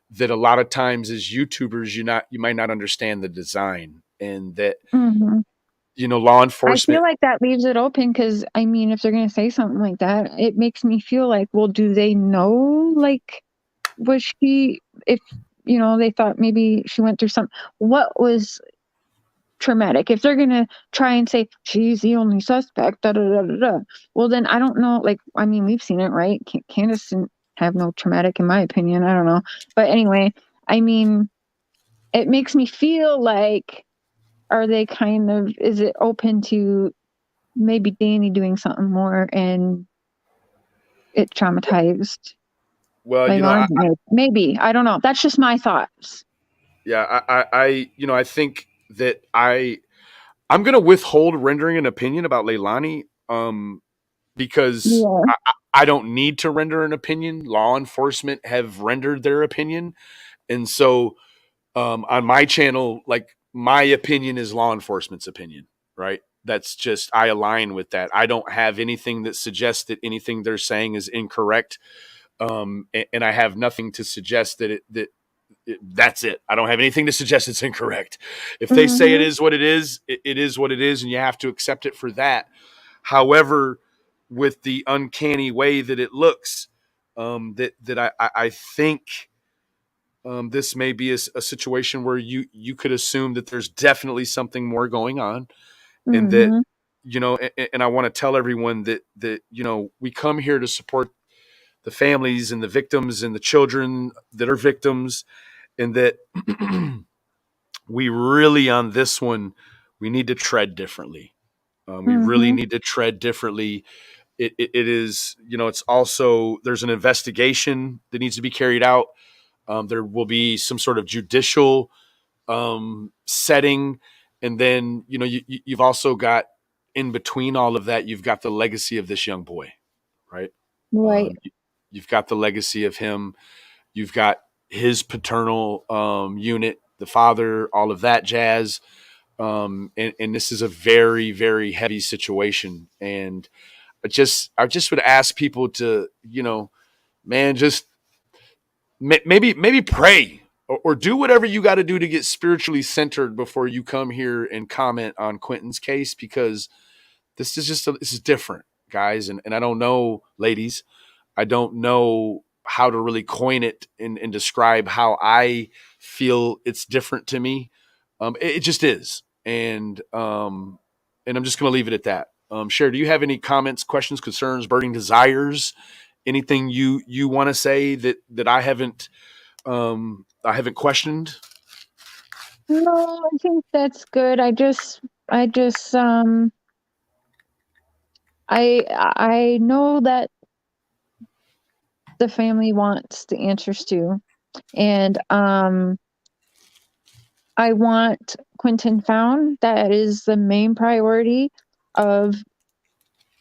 Speaker 1: that a lot of times as YouTubers, you might not understand the design, and that
Speaker 2: Hmm.
Speaker 1: law
Speaker 2: I feel
Speaker 1: enforcement.
Speaker 2: like that leaves it open because, I mean, if they're going to say something like that, it makes me feel like, well, do they know? Like, was she, if, they thought maybe she went through some, what was traumatic. If they're gonna try and say she's the only suspect, da da da da da, well then I don't know. Like, I mean, we've seen it, right? Candace didn't have no traumatic, in my opinion. I don't know, but anyway, I mean, it makes me feel like, are they kind of, is it open to maybe Danny doing something more and it traumatized
Speaker 1: Well,
Speaker 2: Leilani? Maybe, I don't know. That's just my thoughts.
Speaker 1: yeah, I think that I'm going to withhold rendering an opinion about Leilani, because
Speaker 2: Yeah.
Speaker 1: I don't need to render an opinion. Law enforcement have rendered their opinion. And so, on my channel, like, my opinion is law enforcement's opinion, right? That's just, I align with that. I don't have anything that suggests that anything they're saying is incorrect. And I have nothing to suggest that's it. I don't have anything to suggest it's incorrect. If they say it
Speaker 2: Mm-hmm.
Speaker 1: is what it is, it is what it is, and you have to accept it for that. However, with the uncanny way that it looks, I think, this may be a situation where you could assume that there's definitely something more going on, and that,
Speaker 2: Mm-hmm.
Speaker 1: and I want to tell everyone that we come here to support the families and the victims and the children that are victims, and that we really, on this one, we need to tread differently. We really
Speaker 2: Mm-hmm.
Speaker 1: need to tread differently. It is, it's also, there's an investigation that needs to be carried out. There will be some sort of judicial setting. And then, you've also got, in between all of that, you've got the legacy of this young boy, right?
Speaker 2: Right.
Speaker 1: You've got the legacy of him. You've got his paternal unit, the father, all of that jazz. And this is a very, very heavy situation. And I just would ask people to, man, just maybe pray, or do whatever you got to do to get spiritually centered before you come here and comment on Quinton's case, because this is different, guys. And I don't know, ladies, I don't know how to really coin it and describe how I feel it's different to me. It just is. And I'm just going to leave it at that. Cher, do you have any comments, questions, concerns, burning desires, anything you want to say that I haven't questioned?
Speaker 2: No, I think that's good. I just, I know that the family wants the answers too. And, I want Quinton found. That is the main priority of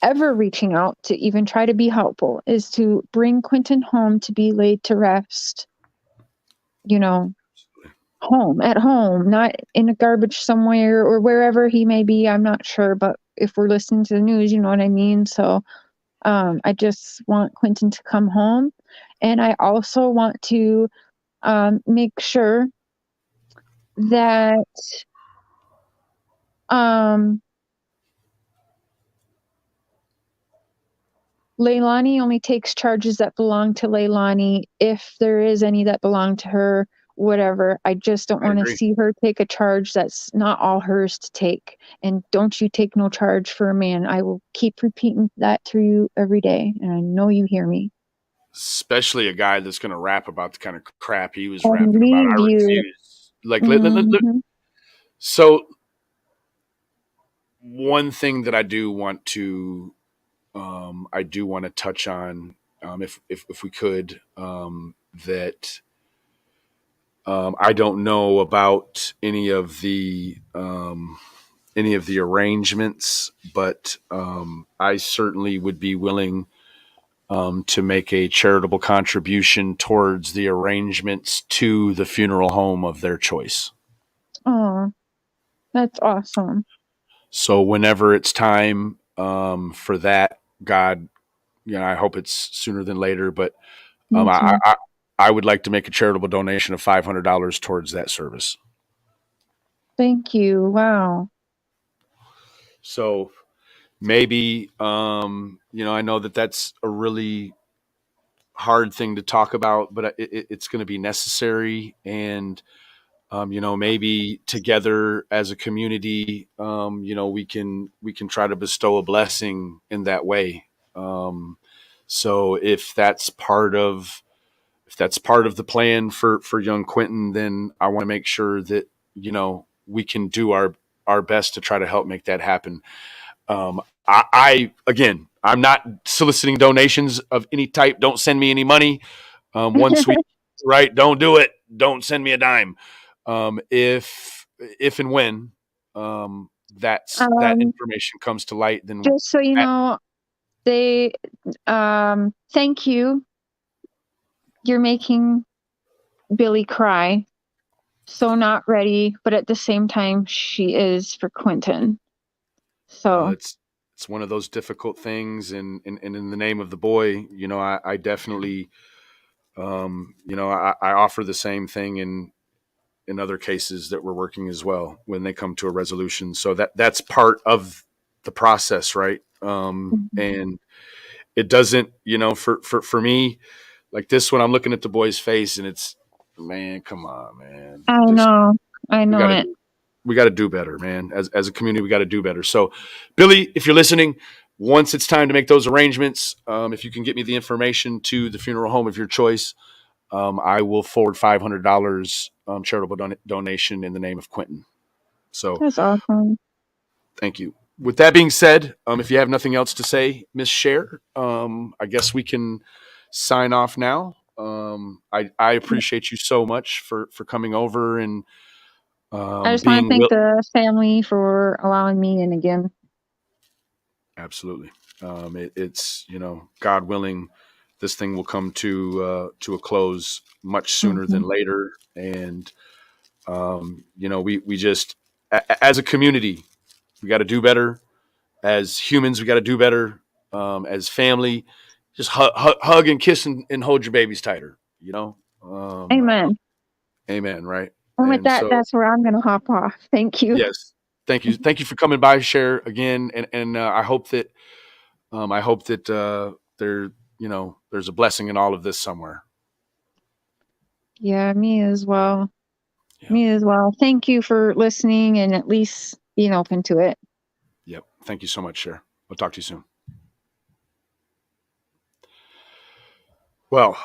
Speaker 2: ever reaching out to even try to be helpful, is to bring Quinton home to be laid to rest, you know, home, at home, not in a garbage somewhere or wherever he may be. I'm not sure, but if we're listening to the news, you know what I mean? So, I just want Quinton to come home. And I also want to make sure that um, Leilani only takes charges that belong to Leilani. If there is any that belong to her, whatever. I just don't
Speaker 1: I
Speaker 2: want to
Speaker 1: agree.
Speaker 2: see her take a charge that's not all hers to take. And don't you take no charge for a man. I will keep repeating that to you every day. And I know you hear me.
Speaker 1: Especially a guy that's going to rap about the kind of crap he was
Speaker 2: And
Speaker 1: rapping about.
Speaker 2: leave
Speaker 1: I
Speaker 2: you.
Speaker 1: refuse. Like,
Speaker 2: Mm-hmm.
Speaker 1: so one thing that I do want to touch on, if we could, that I don't know about any of the arrangements, but I certainly would be willing to make a charitable contribution towards the arrangements to the funeral home of their choice.
Speaker 2: Oh, that's awesome.
Speaker 1: So whenever it's time for that, God, I hope it's sooner than later, but um,
Speaker 2: Me
Speaker 1: I,
Speaker 2: too.
Speaker 1: I I would like to make a charitable donation of $500 towards that service.
Speaker 2: Thank you. Wow.
Speaker 1: So maybe, I know that that's a really hard thing to talk about, but it's going to be necessary. And Maybe together as a community, we can try to bestow a blessing in that way. So if that's part of the plan for young Quinton, then I want to make sure that we can do our best to try to help make that happen. I again, I'm not soliciting donations of any type. Don't send me any money. One sweet, right? Don't do it. Don't send me a dime. If and when that
Speaker 2: Um,
Speaker 1: information comes to light, then
Speaker 2: just so you know, they thank you. You're making Billy cry. So not ready, but at the same time, she is for Quinton. So
Speaker 1: it's one of those difficult things, and in the name of the boy, I definitely, I offer the same thing in other cases that we're working as well when they come to a resolution. So that's part of the process, right? And it doesn't, for me, like this one, I'm looking at the boy's face, and it's, man, come on, man,
Speaker 2: I
Speaker 1: just
Speaker 2: know, I
Speaker 1: we
Speaker 2: know
Speaker 1: gotta
Speaker 2: it.
Speaker 1: do we got to do better, man. As a community, we got to do better. So, Billy, if you're listening, once it's time to make those arrangements, if you can get me the information to the funeral home of your choice, I will forward $500 charitable donation in the name of Quinton. So,
Speaker 2: That's awesome.
Speaker 1: thank you. With that being said, if you have nothing else to say, Miss Cher, I guess we can sign off now. I appreciate you so much for coming over and
Speaker 2: I just want to
Speaker 1: being
Speaker 2: thank the family for allowing me in again.
Speaker 1: Absolutely. It's God willing, this thing will come to a close much sooner than
Speaker 2: Mm-hmm.
Speaker 1: later, and we just as a community we got to do better. As humans, we got to do better. As family, just hug and kiss and hold your babies tighter.
Speaker 2: Amen.
Speaker 1: Amen. Right.
Speaker 2: And with
Speaker 1: And
Speaker 2: that,
Speaker 1: so
Speaker 2: that's where I'm going to hop off. Thank you.
Speaker 1: yes, thank you for coming by, Share again, and I hope that there's a blessing in all of this somewhere.
Speaker 2: Yeah, me as well.
Speaker 1: Yeah.
Speaker 2: Me as well. Thank you for listening and at least being open to it.
Speaker 1: Yep. Thank you so much, Cher. We'll talk to you soon. Well,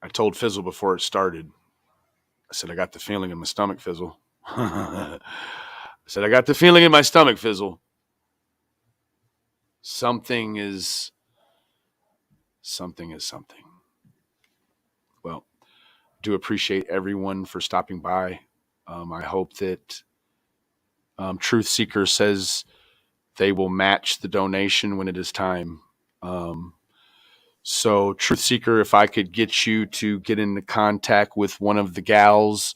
Speaker 1: I told Fizzle before it started. I said I got the feeling in my stomach, Fizzle. I said I got the feeling in my stomach, Fizzle. Something is something is something. Well, do appreciate everyone for stopping by. I hope that Truth Seeker says they will match the donation when it is time. So, Truth Seeker, if I could get you to get into contact with one of the gals,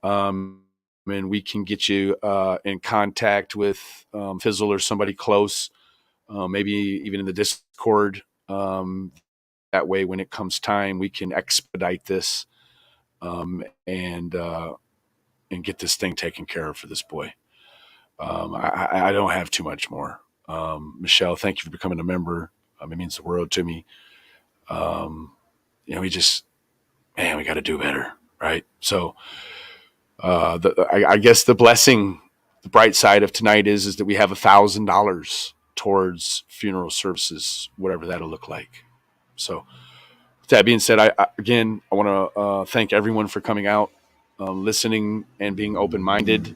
Speaker 1: and we can get you in contact with Fizzle or somebody close, maybe even in the Discord. That way, when it comes time, we can expedite this and get this thing taken care of for this boy. I don't have too much more. Michelle, thank you for becoming a member. It means the world to me. We just, man, we got to do better, right? So, I guess the blessing, the bright side of tonight is that we have $1,000 towards funeral services, whatever that'll look like. So, with that being said, I want to thank everyone for coming out, listening, and being open-minded.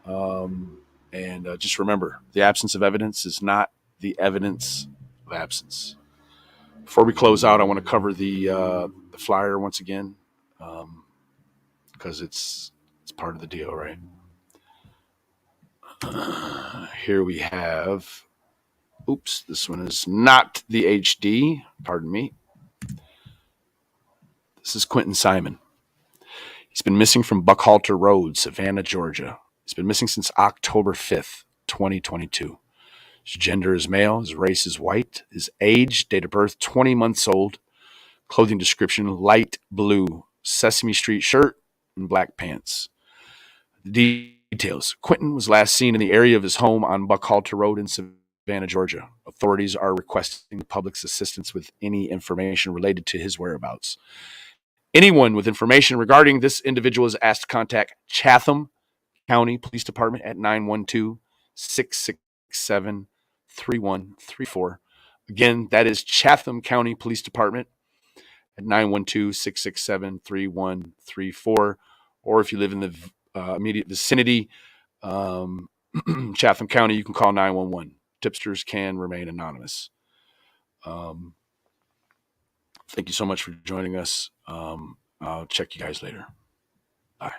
Speaker 1: And just remember, the absence of evidence is not the evidence of absence. Before we close out, I want to cover the flyer once again, because it's part of the deal, right? Here we have. Oops, this one is not the HD. Pardon me. This is Quinton Simon. He's been missing from Buckhalter Road, Savannah, Georgia. He's been missing since October 5th, 2022. His gender is male. His race is white. His age, date of birth, 20 months old. Clothing description, light blue Sesame Street shirt and black pants. Details. Quinton was last seen in the area of his home on Buckhalter Road in Savannah Savannah, Georgia. Authorities are requesting the public's assistance with any information related to his whereabouts. Anyone with information regarding this individual is asked to contact Chatham County Police Department at 912-667-3134. Again, that is Chatham County Police Department at 912-667-3134. Or if you live in the immediate vicinity, Chatham County, you can call 911. Tipsters can remain anonymous. Thank you so much for joining us. I'll check you guys later. Bye.